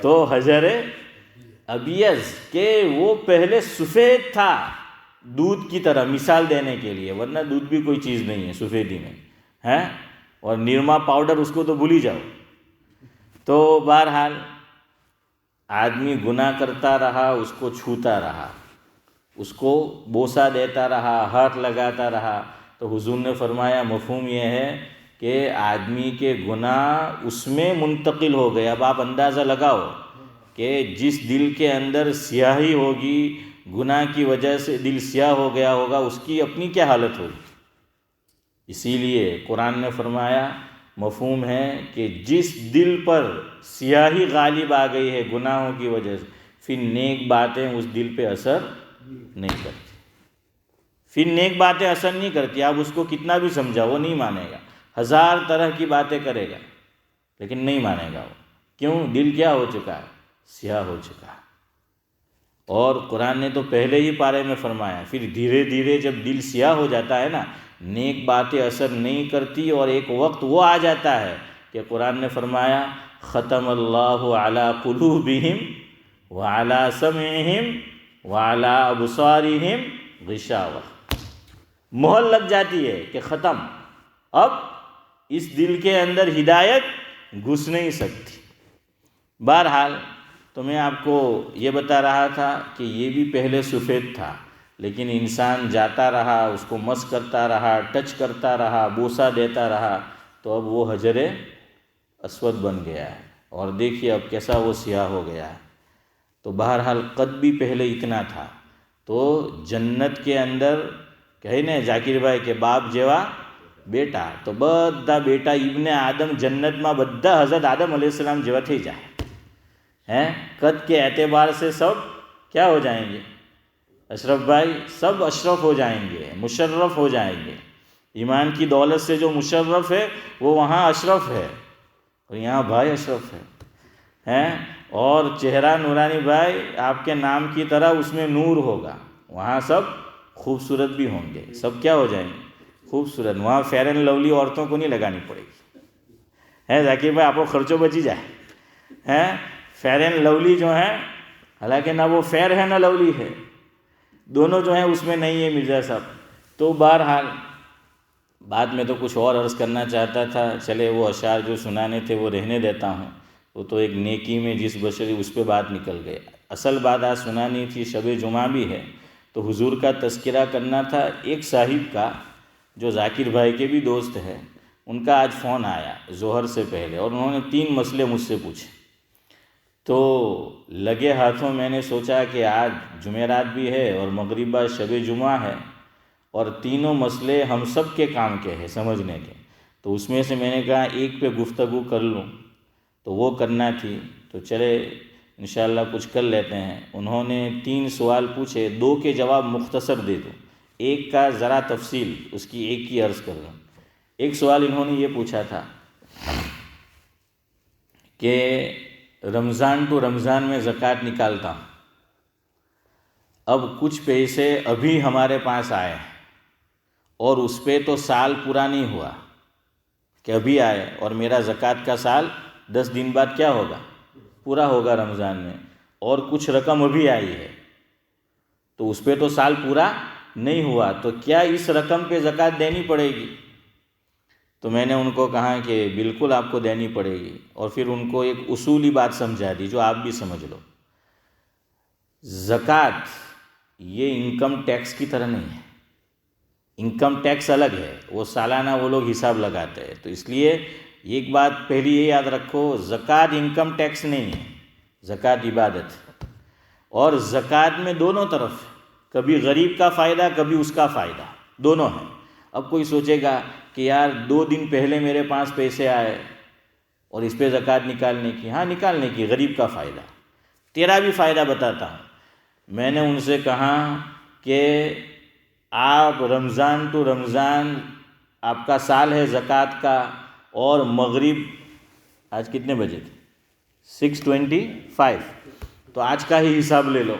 تو حجر ابیض کہ وہ پہلے سفید تھا دودھ کی طرح، مثال دینے کے لیے، ورنہ دودھ بھی کوئی چیز نہیں ہے سفیدی میں. اور نرما پاؤڈر اس کو تو بھول ہی جاؤ. تو بہرحال آدمی گناہ کرتا رہا، اس کو چھوتا رہا. اس کو بوسہ دیتا رہا، ہاتھ لگاتا رہا، تو حضور نے فرمایا مفہوم یہ ہے کہ آدمی کے گناہ اس میں منتقل ہو گئے۔ اب آپ اندازہ لگاؤ کہ جس دل کے اندر سیاہی ہوگی، گناہ کی وجہ سے دل سیاہ ہو گیا ہوگا، اس کی اپنی کیا حالت ہوگی۔ اسی لیے قرآن نے فرمایا مفہوم ہے کہ جس دل پر سیاہی غالب آ گئی ہے گناہوں کی وجہ سے، پھر نیک باتیں اس دل پہ اثر نہیں کرتی، پھر نیک باتیں اثر نہیں کرتی۔ آپ اس کو کتنا بھی سمجھا وہ نہیں مانے گا، 1000 طرح کی باتیں کرے گا لیکن نہیں مانے گا وہ۔ کیوں؟ دل کیا ہو چکا ہے؟ سیاہ ہو چکا ہے۔ اور قرآن نے تو پہلے ہی پارے میں فرمایا، پھر دھیرے دھیرے جب دل سیاہ ہو جاتا ہے نا، نیک باتیں اثر نہیں کرتی، اور ایک وقت وہ آ جاتا ہے کہ قرآن نے فرمایا ختم اللہ علی قلوبہم وعلی سمعہم وعلی ابصارہم غشاوہ، مہر لگ جاتی ہے کہ ختم، اب اس دل کے اندر ہدایت گھس نہیں سکتی۔ بہرحال تو میں آپ کو یہ بتا رہا تھا کہ یہ بھی پہلے سفید تھا، لیکن انسان جاتا رہا، اس کو مس کرتا رہا، ٹچ کرتا رہا، بوسہ دیتا رہا، تو اب وہ حجر اسود بن گیا ہے، اور دیکھیے اب کیسا وہ سیاہ ہو گیا ہے۔ تو بہرحال قد بھی پہلے اتنا تھا، تو جنت کے اندر کہے نا ذاکر بھائی کہ باپ جیوا بیٹا، تو بدا بیٹا ابن آدم جنت میں بدا حضرت آدم علیہ السلام جیوا تھے جائے ہیں۔ قد کے اعتبار سے سب کیا ہو جائیں گے اشرف بھائی؟ سب اشرف ہو جائیں گے، مشرف ہو جائیں گے۔ ایمان کی دولت سے جو مشرف ہے وہ وہاں اشرف ہے، اور یہاں بھائی اشرف ہے ہیں۔ اور چہرہ نورانی بھائی آپ کے نام کی طرح اس میں نور ہوگا، وہاں سب خوبصورت بھی ہوں گے، سب کیا ہو جائیں گے خوبصورت۔ وہاں فیئر اینڈ لولی عورتوں کو نہیں لگانی پڑے گی، ہے ذاکر بھائی؟ آپ کو خرچوں بچی جائے ہیں۔ فیئر اینڈ لولی جو ہے، حالانکہ نہ وہ فیئر ہے نہ لولی ہے، دونوں جو ہیں اس میں نہیں ہے مرزا صاحب۔ تو بہرحال بعد میں تو کچھ اور عرض کرنا چاہتا تھا، چلے وہ اشعار جو سنانے تھے وہ رہنے دیتا ہوں، وہ تو ایک نیکی میں جس بشری اس پہ بات نکل گئے۔ اصل بات آج سنانی تھی، شب جمعہ بھی ہے تو حضور کا تذکرہ کرنا تھا۔ ایک صاحب کا جو ذاکر بھائی کے بھی دوست ہے، ان کا آج فون آیا ظہر سے پہلے، اور انہوں نے 3 مسئلے مجھ سے پوچھے۔ تو لگے ہاتھوں میں نے سوچا کہ آج جمعرات بھی ہے اور مغرب بعد شب جمعہ ہے، اور تینوں مسئلے ہم سب کے کام کے ہیں سمجھنے کے، تو اس میں سے میں نے کہا ایک پہ گفتگو کر لوں، تو وہ کرنا تھی، تو چلے انشاءاللہ کچھ کر لیتے ہیں۔ انہوں نے 3 سوال پوچھے، 2 کے جواب مختصر دے دوں، ایک کا ذرا تفصیل اس کی ایک کی عرض کر دوں۔ ایک سوال انہوں نے یہ پوچھا تھا کہ رمضان ٹو رمضان میں زکوٰۃ نکالتا ہوں، اب کچھ پیسے ابھی ہمارے پاس آئے ہیں، اور اس پہ تو سال پورا نہیں ہوا کہ ابھی آئے، اور میرا زکوٰۃ کا سال 10 دن بعد کیا ہوگا؟ پورا ہوگا رمضان میں، اور کچھ رقم ابھی آئی ہے، تو اس پہ تو سال پورا نہیں ہوا، تو کیا اس رقم پہ زکوٰۃ دینی پڑے گی؟ تو میں نے ان کو کہا کہ بالکل آپ کو دینی پڑے گی، اور پھر ان کو ایک اصولی بات سمجھا دی جو آپ بھی سمجھ لو۔ زکوٰۃ یہ انکم ٹیکس کی طرح نہیں ہے، انکم ٹیکس الگ ہے، وہ سالانہ وہ لوگ حساب لگاتے ہیں، تو اس لیے ایک بات پہلی یہ یاد رکھو، زکوٰۃ انکم ٹیکس نہیں ہے، زکوٰۃ عبادت، اور زکوٰۃ میں دونوں طرف، کبھی غریب کا فائدہ کبھی اس کا فائدہ، دونوں ہیں۔ اب کوئی سوچے گا کہ یار 2 دن پہلے میرے پاس پیسے آئے اور اس پہ زکوٰۃ نکالنے کی، ہاں نکالنے کی، غریب کا فائدہ، تیرا بھی فائدہ بتاتا ہوں۔ میں نے ان سے کہا کہ آپ رمضان ٹو رمضان آپ کا سال ہے زکوٰۃ کا، اور مغرب آج کتنے بجے تھے؟ 6:25، تو آج کا ہی حساب لے لو،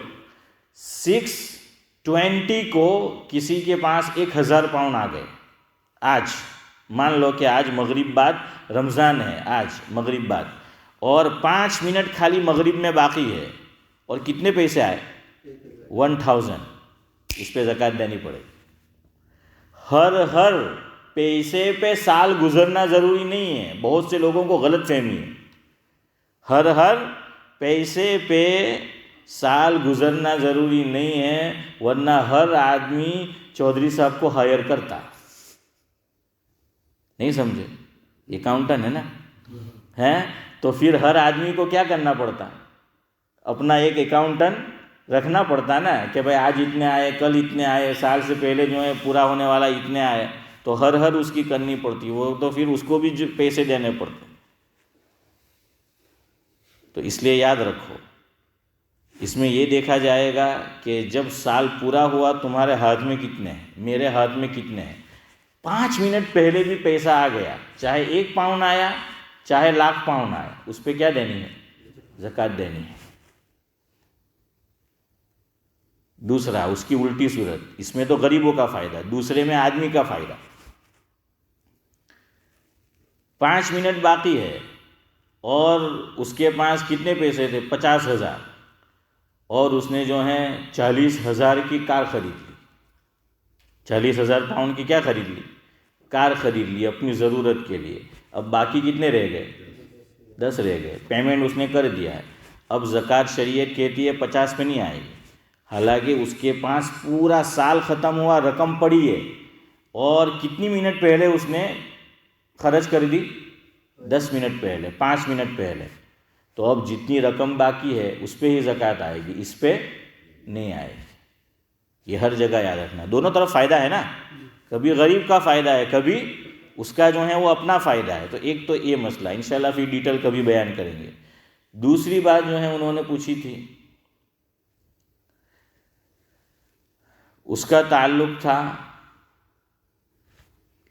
6:20 کو کسی کے پاس 1000 پاؤنڈ آ گئے۔ آج مان لو کہ آج مغرب بعد رمضان ہے، آج مغرب بعد، اور 5 منٹ خالی مغرب میں باقی ہے، اور کتنے پیسے آئے؟ 1000۔ اس پہ زکوٰۃ دینی پڑے گی۔ ہر پیسے پہ سال گزرنا ضروری نہیں ہے، بہت سے لوگوں کو غلط فہمی ہے۔ ہر پیسے پہ سال گزرنا ضروری نہیں ہے، ورنہ ہر آدمی چودھری صاحب کو ہائر کرتا. نہیں سمجھے؟ اکاؤنٹنٹ ہے نا، ہے تو پھر ہر آدمی کو کیا کرنا پڑتا؟ اپنا ایک اکاؤنٹنٹ رکھنا پڑتا نا، کہ بھائی آج اتنے آئے، کل اتنے آئے، سال سے پہلے جو ہے پورا ہونے والا اتنے آئے، تو ہر اس کی کرنی پڑتی، وہ تو پھر اس کو بھی جو پیسے دینے پڑتے. تو اس لیے یاد رکھو، اس میں یہ دیکھا جائے گا کہ جب سال پورا ہوا تمہارے ہاتھ میں کتنے ہیں، میرے ہاتھ میں کتنے ہیں. 5 منٹ پہلے بھی پیسہ آ گیا، چاہے 1 پاؤنڈ آیا چاہے 1,00,000 پاؤنڈ آیا، اس پہ کیا دینی ہے؟ زکوٰۃ دینی ہے. دوسرا اس کی الٹی صورت، اس میں تو غریبوں کا فائدہ، دوسرے میں آدمی کا فائدہ. 5 منٹ باقی ہے اور اس کے پاس کتنے پیسے تھے؟ 50,000، اور اس نے جو ہے 40,000 کی کار خرید لی. 40,000 پاؤنڈ کی کیا خرید لی؟ کار خرید لی اپنی ضرورت کے لیے. اب باقی کتنے رہ گئے؟ 10 رہ گئے. پیمنٹ اس نے کر دیا ہے. اب زکوٰۃ شریعت کہتی ہے 50 پہ نہیں آئے گی، حالانکہ اس کے پاس پورا سال ختم ہوا، رقم پڑی ہے، اور کتنی منٹ پہلے اس نے خرچ کر دی؟ 10 منٹ پہلے، 5 منٹ پہلے. تو اب جتنی رقم باقی ہے اس پہ ہی زکوٰۃ آئے گی، اس پہ نہیں آئے گی. یہ ہر جگہ یاد رکھنا. دونوں طرف فائدہ ہے نا، کبھی غریب کا فائدہ ہے، کبھی اس کا جو ہے وہ اپنا فائدہ ہے. تو ایک تو یہ مسئلہ انشاءاللہ پھر ڈیٹیل کبھی بیان کریں گے. دوسری بات جو ہے انہوں نے پوچھی تھی، اس کا تعلق تھا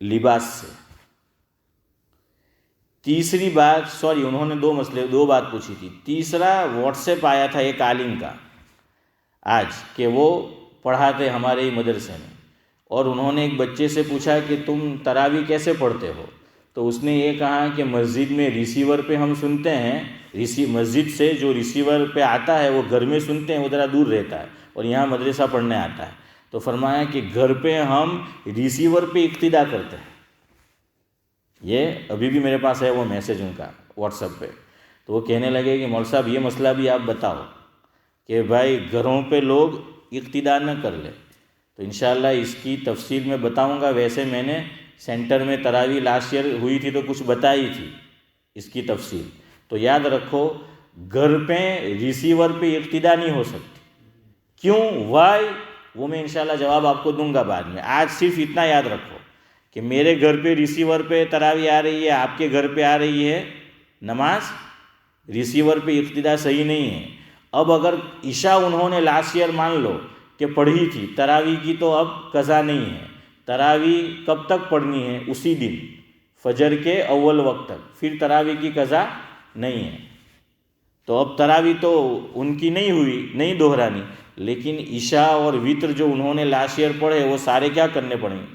لباس سے. تیسری بات، انہوں نے 2 بات پوچھی تھی. تیسرا واٹس ایپ آیا تھا ایک عالم کا آج، کہ وہ پڑھاتے ہمارے ہی مدرسے میں، اور انہوں نے ایک بچے سے پوچھا کہ تم تراویح کیسے پڑھتے ہو؟ تو اس نے یہ کہا کہ مسجد میں ریسیور پہ ہم سنتے ہیں، مسجد سے جو ریسیور پہ آتا ہے وہ گھر میں سنتے ہیں، وہ ذرا دور رہتا ہے، اور یہاں مدرسہ پڑھنے آتا ہے. تو فرمایا کہ گھر پہ ہم ریسیور پہ اقتدا کرتے ہیں. یہ ابھی بھی میرے پاس ہے وہ میسج ان کا واٹس ایپ پہ. تو وہ کہنے لگے کہ مول صاحب یہ مسئلہ بھی آپ بتاؤ کہ بھائی گھروں پہ لوگ اقتدا نہ کر لیں. تو انشاءاللہ اس کی تفصیل میں بتاؤں گا. ویسے میں نے سینٹر میں تراویح لاسٹ ایئر ہوئی تھی تو کچھ بتائی تھی اس کی تفصیل. تو یاد رکھو، گھر پہ ریسیور پہ اقتدا نہیں ہو سکتی. کیوں؟ وائی؟ وہ میں انشاءاللہ جواب آپ کو دوں گا بعد میں. آج صرف اتنا یاد رکھو کہ میرے گھر پہ ریسیور پہ تراویح آ رہی ہے، آپ کے گھر پہ آ رہی ہے نماز، ریسیور پہ اقتدا صحیح نہیں ہے. اب اگر عشاء انہوں نے لاسٹ ایئر مان لو کہ پڑھی تھی تراویح کی، تو اب قضا نہیں ہے. تراویح کب تک پڑھنی ہے؟ اسی دن فجر کے اول وقت تک، پھر تراویح کی قضا نہیں ہے. تو اب تراویح تو ان کی نہیں ہوئی، نہیں دہرانی، لیکن عشاء اور وتر جو انہوں نے لاسٹ ایئر پڑھے وہ سارے کیا کرنے پڑیں گے؟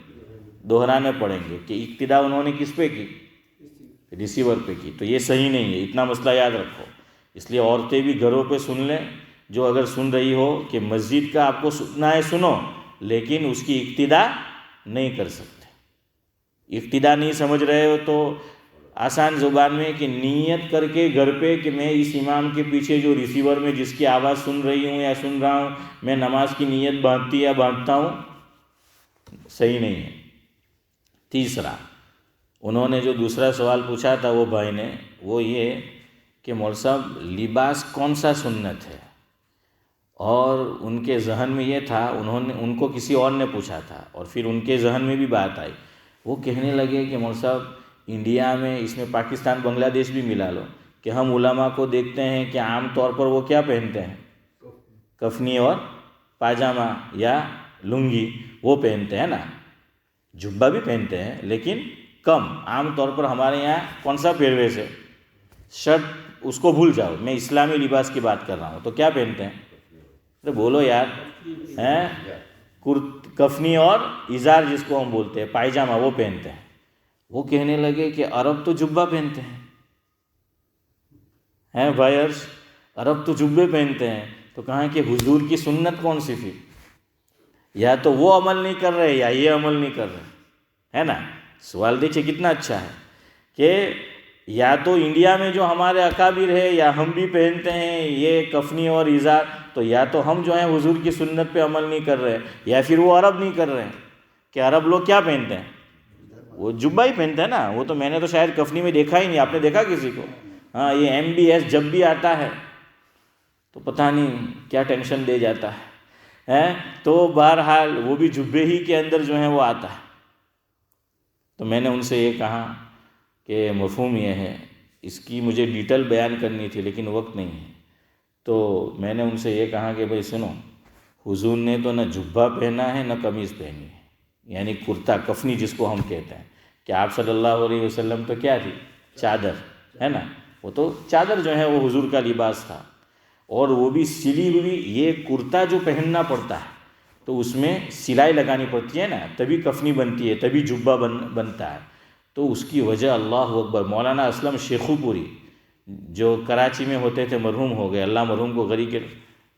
دہرانے پڑیں گے. کہ اقتدا انہوں نے کس پہ کی؟ ریسیور پہ کی. تو یہ صحیح نہیں ہے، اتنا مسئلہ یاد رکھو. اس لیے عورتیں بھی گھروں پہ سن لیں، جو اگر سن رہی ہو کہ مسجد کا آپ کو سننا ہے سنو، لیکن اس کی اقتدا نہیں کر سکتے. اقتدا نہیں سمجھ رہے ہو تو آسان زبان میں کہ نیت کر کے گھر پہ کہ میں اس امام کے پیچھے جو ریسیور میں جس کی آواز سن رہی ہوں یا سن رہا ہوں، میں نماز کی نیت باندھتی یا باندھتا ہوں، صحیح نہیں ہے. تیسرا انہوں نے جو دوسرا سوال پوچھا تھا وہ بھائی نے، وہ یہ کہ مول صاحب لباس کون سا سنت ہے؟ اور ان کے ذہن میں یہ تھا، ان کو کسی اور نے پوچھا تھا اور پھر ان کے ذہن میں بھی بات آئی. وہ کہنے لگے کہ مول صاحب انڈیا میں، اس میں پاکستان بنگلہ دیش بھی ملا لو، کہ ہم علماء کو دیکھتے ہیں کہ عام طور پر وہ کیا پہنتے ہیں؟ کفنی اور پاجامہ یا لنگی وہ پہنتے ہیں نا. جبہ بھی پہنتے ہیں لیکن کم. عام طور پر ہمارے یہاں کون سا پہرویش ہے؟ شرٹ، اس کو بھول جاؤ، میں اسلامی لباس کی بات کر رہا ہوں. تو کیا پہنتے ہیں؟ تو بولو یار، ہیں کفنی اور ازار جس کو ہم بولتے ہیں، پائجامہ وہ پہنتے ہیں. وہ کہنے لگے کہ عرب تو جبہ پہنتے ہیں بھائیرس، عرب تو جبے پہنتے ہیں. تو کہاں کہ حضور کی سنت کون سی تھی؟ یا تو وہ عمل نہیں کر رہے یا یہ عمل نہیں کر رہے، ہے نا. سوال دیکھیے کتنا اچھا ہے کہ یا تو انڈیا میں جو ہمارے اکابر ہے یا ہم بھی پہنتے ہیں یہ کفنی اور ازار، تو یا تو ہم جو ہیں حضور کی سنت پہ عمل نہیں کر رہے، یا پھر وہ عرب نہیں کر رہے ہیں. کہ عرب لوگ کیا پہنتے ہیں؟ وہ جبہ ہی پہنتے ہیں نا. وہ تو میں نے تو شاید کفنی میں دیکھا ہی نہیں. آپ نے دیکھا کسی کو؟ ہاں، یہ MBS جب بھی آتا ہے تو پتہ نہیں کیا ٹینشن دے جاتا ہے. تو بہرحال وہ بھی جبے ہی کے اندر جو ہے وہ آتا ہے. تو میں نے ان سے یہ کہا کہ مفہوم یہ ہے، اس کی مجھے ڈیٹیل بیان کرنی تھی لیکن وقت نہیں ہے. تو میں نے ان سے یہ کہا کہ بھئی سنو، حضور نے تو نہ جبہ پہنا ہے نہ قمیض پہنی ہے، یعنی کرتا کفنی جس کو ہم کہتے ہیں. کہ آپ صلی اللہ علیہ وسلم تو کیا تھی؟ چادر ہے نا. وہ تو چادر جو ہے وہ حضور کا لباس تھا، اور وہ بھی سلی ہوئی. یہ کرتا جو پہننا پڑتا ہے تو اس میں سلائی لگانی پڑتی ہے نا، تبھی کفنی بنتی ہے، تبھی جبہ بنتا ہے. تو اس کی وجہ اللہ اکبر، مولانا اسلم شیخو پوری جو کراچی میں ہوتے تھے، مرحوم ہو گئے، اللہ مرحوم کو غری کے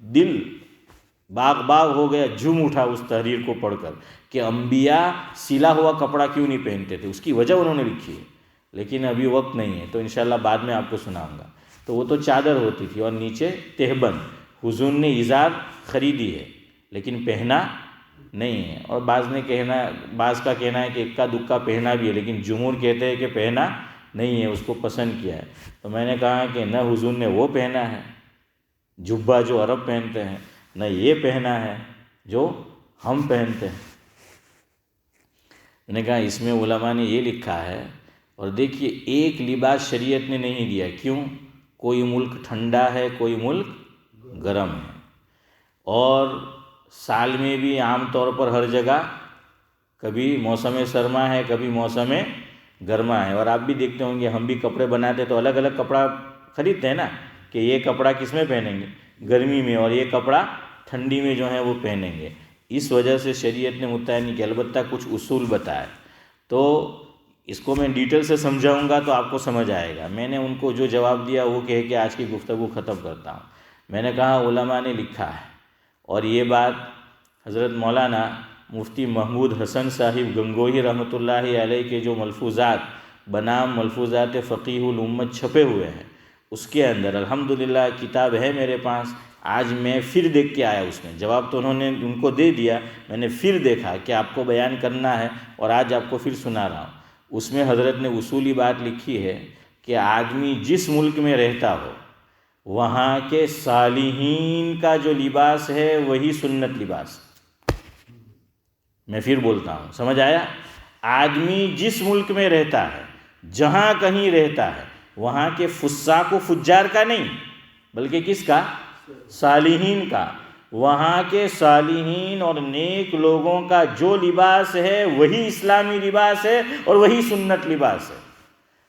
دل باغ ہو گیا، جھوم اٹھا اس تحریر کو پڑھ کر کہ انبیاء سلا ہوا کپڑا کیوں نہیں پہنتے تھے. اس کی وجہ انہوں نے لکھی ہے، لیکن ابھی وقت نہیں ہے تو انشاءاللہ بعد میں آپ کو سناؤں گا. تو وہ تو چادر ہوتی تھی اور نیچے تہبند. حضور نے ازار خریدی ہے لیکن پہنا نہیں ہے. اور بعض کا کہنا ہے کہ اکا دکا پہنا بھی ہے، لیکن جمہور کہتے ہیں کہ پہنا نہیں ہے، اس کو پسند کیا ہے. تو میں نے کہا کہ نہ حضور نے وہ پہنا ہے جبہ جو عرب پہنتے ہیں، نہ یہ پہنا ہے جو ہم پہنتے ہیں. میں نے کہا اس میں علماء نے یہ لکھا ہے. اور دیکھیے ایک لباس شریعت نے نہیں دیا. کیوں؟ کوئی ملک ٹھنڈا ہے، کوئی ملک گرم ہے، اور سال میں بھی عام طور پر ہر جگہ کبھی موسم سرما ہے، کبھی موسم گرما ہے. اور آپ بھی دیکھتے ہوں گے، ہم بھی کپڑے بناتے تو الگ الگ کپڑا خریدتے ہیں نا، کہ یہ کپڑا کس میں پہنیں گے؟ گرمی میں، اور یہ کپڑا ٹھنڈی میں جو ہے وہ پہنیں گے. اس وجہ سے شریعت نے متعین نہیں کیا، البتہ کچھ اصول بتائے. تو اس کو میں ڈیٹیل سے سمجھاؤں گا تو آپ کو سمجھ آئے گا. میں نے ان کو جو جواب دیا وہ کہہ کے آج کی گفتگو ختم کرتا ہوں. میں نے کہا علماء نے لکھا ہے، اور یہ بات حضرت مولانا مفتی محمود حسن صاحب گنگوہی رحمۃ اللہ علیہ کے جو ملفوظات بنام ملفوظات فقیہ الامت چھپے ہوئے ہیں، اس کے اندر الحمدللہ کتاب ہے میرے پاس. آج میں پھر دیکھ کے آیا. اس میں جواب تو انہوں نے ان کو دے دیا، میں نے پھر دیکھا کہ آپ کو بیان کرنا ہے، اور آج آپ کو پھر سنا رہا ہوں. اس میں حضرت نے اصولی بات لکھی ہے کہ آدمی جس ملک میں رہتا ہو وہاں کے صالحین کا جو لباس ہے وہی سنت لباس. میں پھر بولتا ہوں، سمجھ آیا؟ آدمی جس ملک میں رہتا ہے، جہاں کہیں رہتا ہے، وہاں کے فساق و فجار کا نہیں، بلکہ کس کا؟ صالحین کا. وہاں کے صالحین اور نیک لوگوں کا جو لباس ہے وہی اسلامی لباس ہے اور وہی سنت لباس ہے.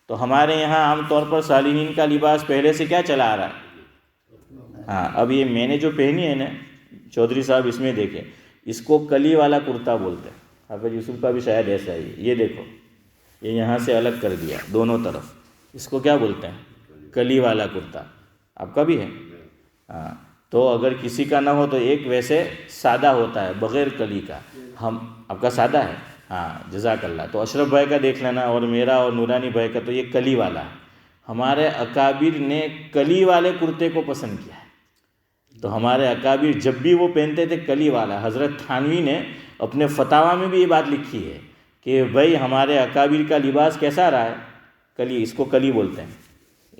تو ہمارے یہاں عام طور پر صالحین کا لباس پہلے سے کیا چلا آ رہا ہے؟ ہاں، اب یہ میں نے جو پہنی ہے نا چودھری صاحب، اس میں دیکھیں، اس کو کلی والا کرتا بولتے ہیں. حافظ یوسف کا بھی شاید ایسا ہی. یہ دیکھو، یہ یہاں سے الگ کر دیا دونوں طرف. اس کو کیا بولتے ہیں؟ کلی والا کرتا. آپ کا بھی ہے؟ ہاں. تو اگر کسی کا نہ ہو تو ایک ویسے سادہ ہوتا ہے بغیر کلی کا. آپ کا سادہ ہے؟ ہاں، جزاک اللہ. تو اشرف بھائی کا دیکھ لینا، اور میرا اور نورانی بھائی کا. تو یہ کلی والا ہے. ہمارے اکابر نے کلی والے کرتے کو پسند کیا ہے. تو ہمارے اکابر جب بھی وہ پہنتے تھے کلی والا. حضرت تھانوی نے اپنے فتاویٰ میں بھی یہ بات لکھی ہے کہ بھائی ہمارے اکابر کا لباس کیسا رہا ہے؟ کلی. اس کو کلی بولتے ہیں.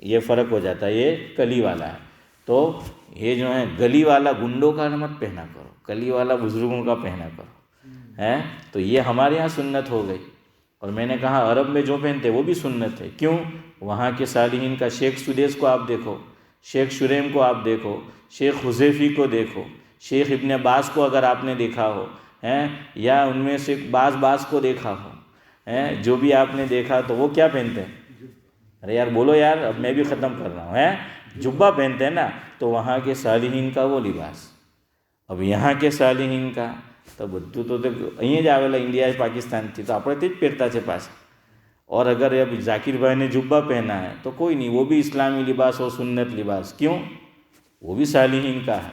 یہ فرق ہو جاتا ہے، یہ کلی والا ہے. تو یہ جو ہے گلی والا گنڈوں کا مت پہنا کرو، کلی والا بزرگوں کا پہنا کرو ہے. تو یہ ہمارے ہاں سنت ہو گئی. اور میں نے کہا عرب میں جو پہنتے وہ بھی سنت ہے. کیوں؟ وہاں کے صالحین کا شیخ سدیس کو آپ دیکھو، شیخ شریم کو آپ دیکھو، شیخ حذیفی کو دیکھو، شیخ ابن عباس کو اگر آپ نے دیکھا ہو یا ان میں سے بعض کو دیکھا ہو، جو بھی آپ نے دیکھا تو وہ کیا پہنتے ہیں؟ ارے یار بولو یار، اب میں بھی ختم کر رہا ہوں. جبہ پہنتے ہیں نا. تو وہاں کے صالحین کا وہ لباس. اب یہاں کے صالحین کا તો બધું તો અહીંયા જ આવેલા ઇન્ડિયા પાકિસ્તાનથી, તો આપણે તે જ પહેરતા છે પાછા. اور اگر اب ذاکر بھائی نے جبہ پہنا ہے تو کوئی نہیں، وہ بھی اسلامی لباس اور سنت لباس. کیوں؟ وہ بھی صالحین کا ہے،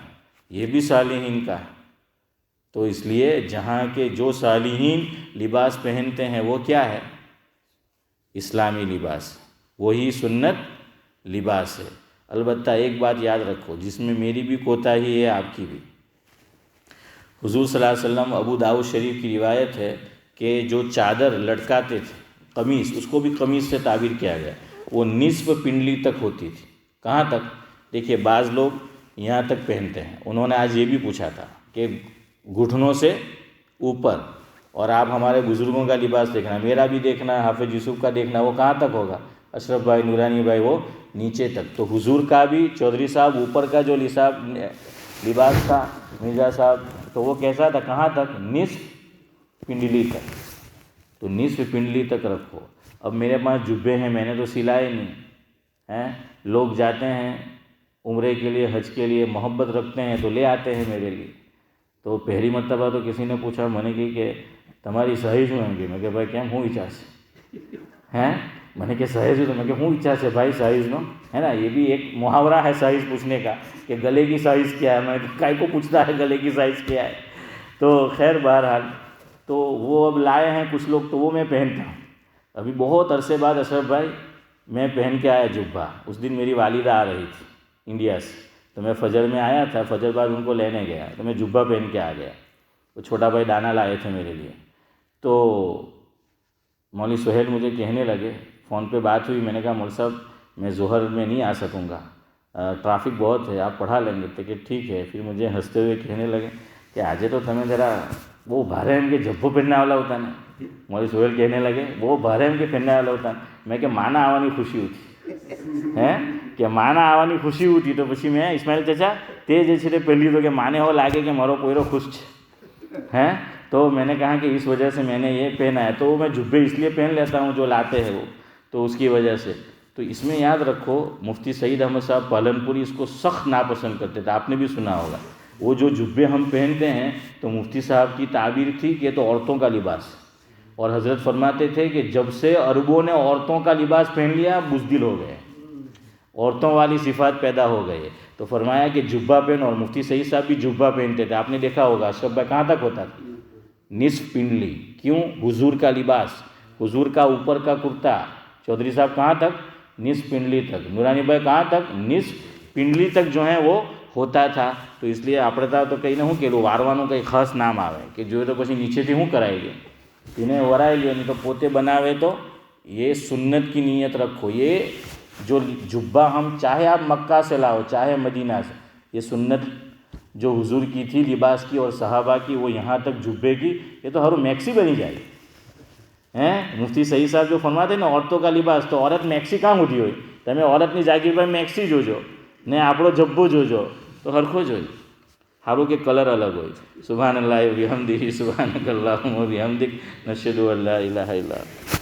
یہ بھی صالحین کا ہے. تو اس لیے جہاں کے جو صالحین لباس پہنتے ہیں وہ کیا ہے؟ اسلامی لباس. وہی سنت لباس ہے۔ البتہ ایک بات یاد رکھو، جس میں میری بھی کوتاہی ہے آپ کی بھی۔ حضور صلی اللہ علیہ وسلم، ابو داؤد شریف کی روایت ہے کہ جو چادر لٹکاتے تھے، قمیص، اس کو بھی قمیص سے تعبیر کیا گیا، وہ نصف پنڈلی تک ہوتی تھی۔ کہاں تک؟ دیکھیے بعض لوگ یہاں تک پہنتے ہیں، انہوں نے آج یہ بھی پوچھا تھا کہ گھٹنوں سے اوپر، اور آپ ہمارے بزرگوں کا لباس دیکھنا، میرا بھی دیکھنا، حافظ یوسف کا دیکھنا، وہ کہاں تک ہوگا؟ اشرف بھائی، نورانی بھائی، وہ نیچے تک۔ تو حضور کا بھی چودھری صاحب اوپر کا جو لباس تھا، مرزا صاحب، تو وہ کیسا تھا؟ کہاں تک؟ نصف پنڈلی تک۔ تو نصف پنڈلی تک رکھو۔ اب میرے پاس جبے ہیں، میں نے تو سلائے نہیں ہیں، لوگ جاتے ہیں عمرے کے لیے، حج کے لیے، محبت رکھتے ہیں تو لے آتے ہیں میرے لیے۔ تو پہلی مرتبہ تو کسی نے پوچھا، میں نے کہی کہ تمہاری سائز ہوئیں گی؟ میں کہ بھائی کیا ہوں اچھا سے ہیں، میں نے کہ سائز ہو، تو میں کہ ہوں اچھا سے بھائی سائز نو ہے نا۔ یہ بھی ایک محاورہ ہے سائز پوچھنے کا کہ گلے کی سائز کیا ہے، میں کائے کو پوچھتا ہے گلے کی سائز کیا ہے۔ تو خیر بہرحال، تو وہ اب لائے ہیں کچھ لوگ، تو وہ میں پہنتا ہوں۔ ابھی بہت عرصے بعد اشرف بھائی میں پہن کے آیا جبہ۔ اس دن میری والدہ آ رہی تھی انڈیا سے، تو میں فجر میں آیا تھا، فجر بعد ان کو لینے گیا تو میں جبہ پہن کے آ گیا۔ وہ چھوٹا بھائی دانا لائے تھے میرے لیے۔ تو مولوی سہیل مجھے کہنے لگے، فون پہ بات ہوئی، میں نے کہا مول صاحب میں ظہر میں نہیں آ سکوں گا، ٹرافک بہت ہے، آپ پڑھا لیں گے؟ تو کہ ٹھیک ہے۔ پھر مجھے ہنستے ہوئے کہنے لگے کہ آج تو تمہیں ذرا وہ بھارے کے جبو پہننے والا ہوتا نا۔ مولوی سہیل کہنے لگے وہ بھارے کے پہننے والا ہوتا نا۔ میں کہ مانا آوانی خوشی ہوتی ہے کہ مانا آوانی خوشی ہوتی، تو پچھی میں اسماعیل چچا تے جیسے پہلی تو کہ مانے ہو لاگے کہ مارو کوئرو خوش ہے۔ تو میں نے کہا کہ اس وجہ سے میں نے یہ پہنا ہے، تو میں جبے اس لیے پہن لیتا ہوں جو لاتے ہیں وہ، تو اس کی وجہ سے۔ تو اس میں یاد رکھو، مفتی سعید احمد صاحب پالن پوری اس کو سخت ناپسند کرتے تھے، آپ نے بھی سنا ہوگا۔ وہ جو جبے ہم پہنتے ہیں، تو مفتی صاحب کی تعبیر تھی کہ یہ تو عورتوں کا لباس، اور حضرت فرماتے تھے کہ جب سے عربوں نے عورتوں کا لباس پہن لیا بزدل ہو گئے، عورتوں والی صفات پیدا ہو گئے۔ تو فرمایا کہ جبہ پہن، اور مفتی سعید صاحب بھی جبہ پہنتے تھے، آپ نے دیکھا ہوگا۔ اشرف بھائی کہاں تک ہوتا تھا؟ نصف پنڈلی۔ کیوں؟ حضور کا لباس، حضور کا اوپر کا کرتا۔ چودھری صاحب کہاں تک؟ نصف پنڈلی تک۔ نورانی بھائی کہاں تک؟ نصف پنڈلی تک جو ہے وہ ہوتا تھا۔ تو اس لیے آپ تو کہیں نہ ہوں کہ واروانوں کا ایک خاص نام آوے کہ جو تو کچھ نیچے تھی ہوں کرائے گے انہیں ورائے گے، نہیں تو پوتے بناوے۔ تو یہ سنت کی نیت رکھو۔ یہ جو جبہ ہم چاہے آپ مکہ سے لاؤ چاہے مدینہ سے، یہ سنت جو حضور کی تھی لباس کی اور صحابہ کی، وہ یہاں تک جبے کی، یہ تو ہر میکسی بنی جائے ہیں۔ مفتی سعید صاحب جو فرماتے ہیں نا عورتوں کا لباس، تو عورت میکسی کہاں ہوتی ہوئی؟ تمہیں عورت نہیں جاگی بھائی میکسی جو نے آپڑو جبو جو تو ہرخو جو ہارو کے کلر الگ ہوئی۔ سبحان اللہ و بحمدہ، سبحانک اللہم و بحمدک، نشہد ان لا الہ الا انت۔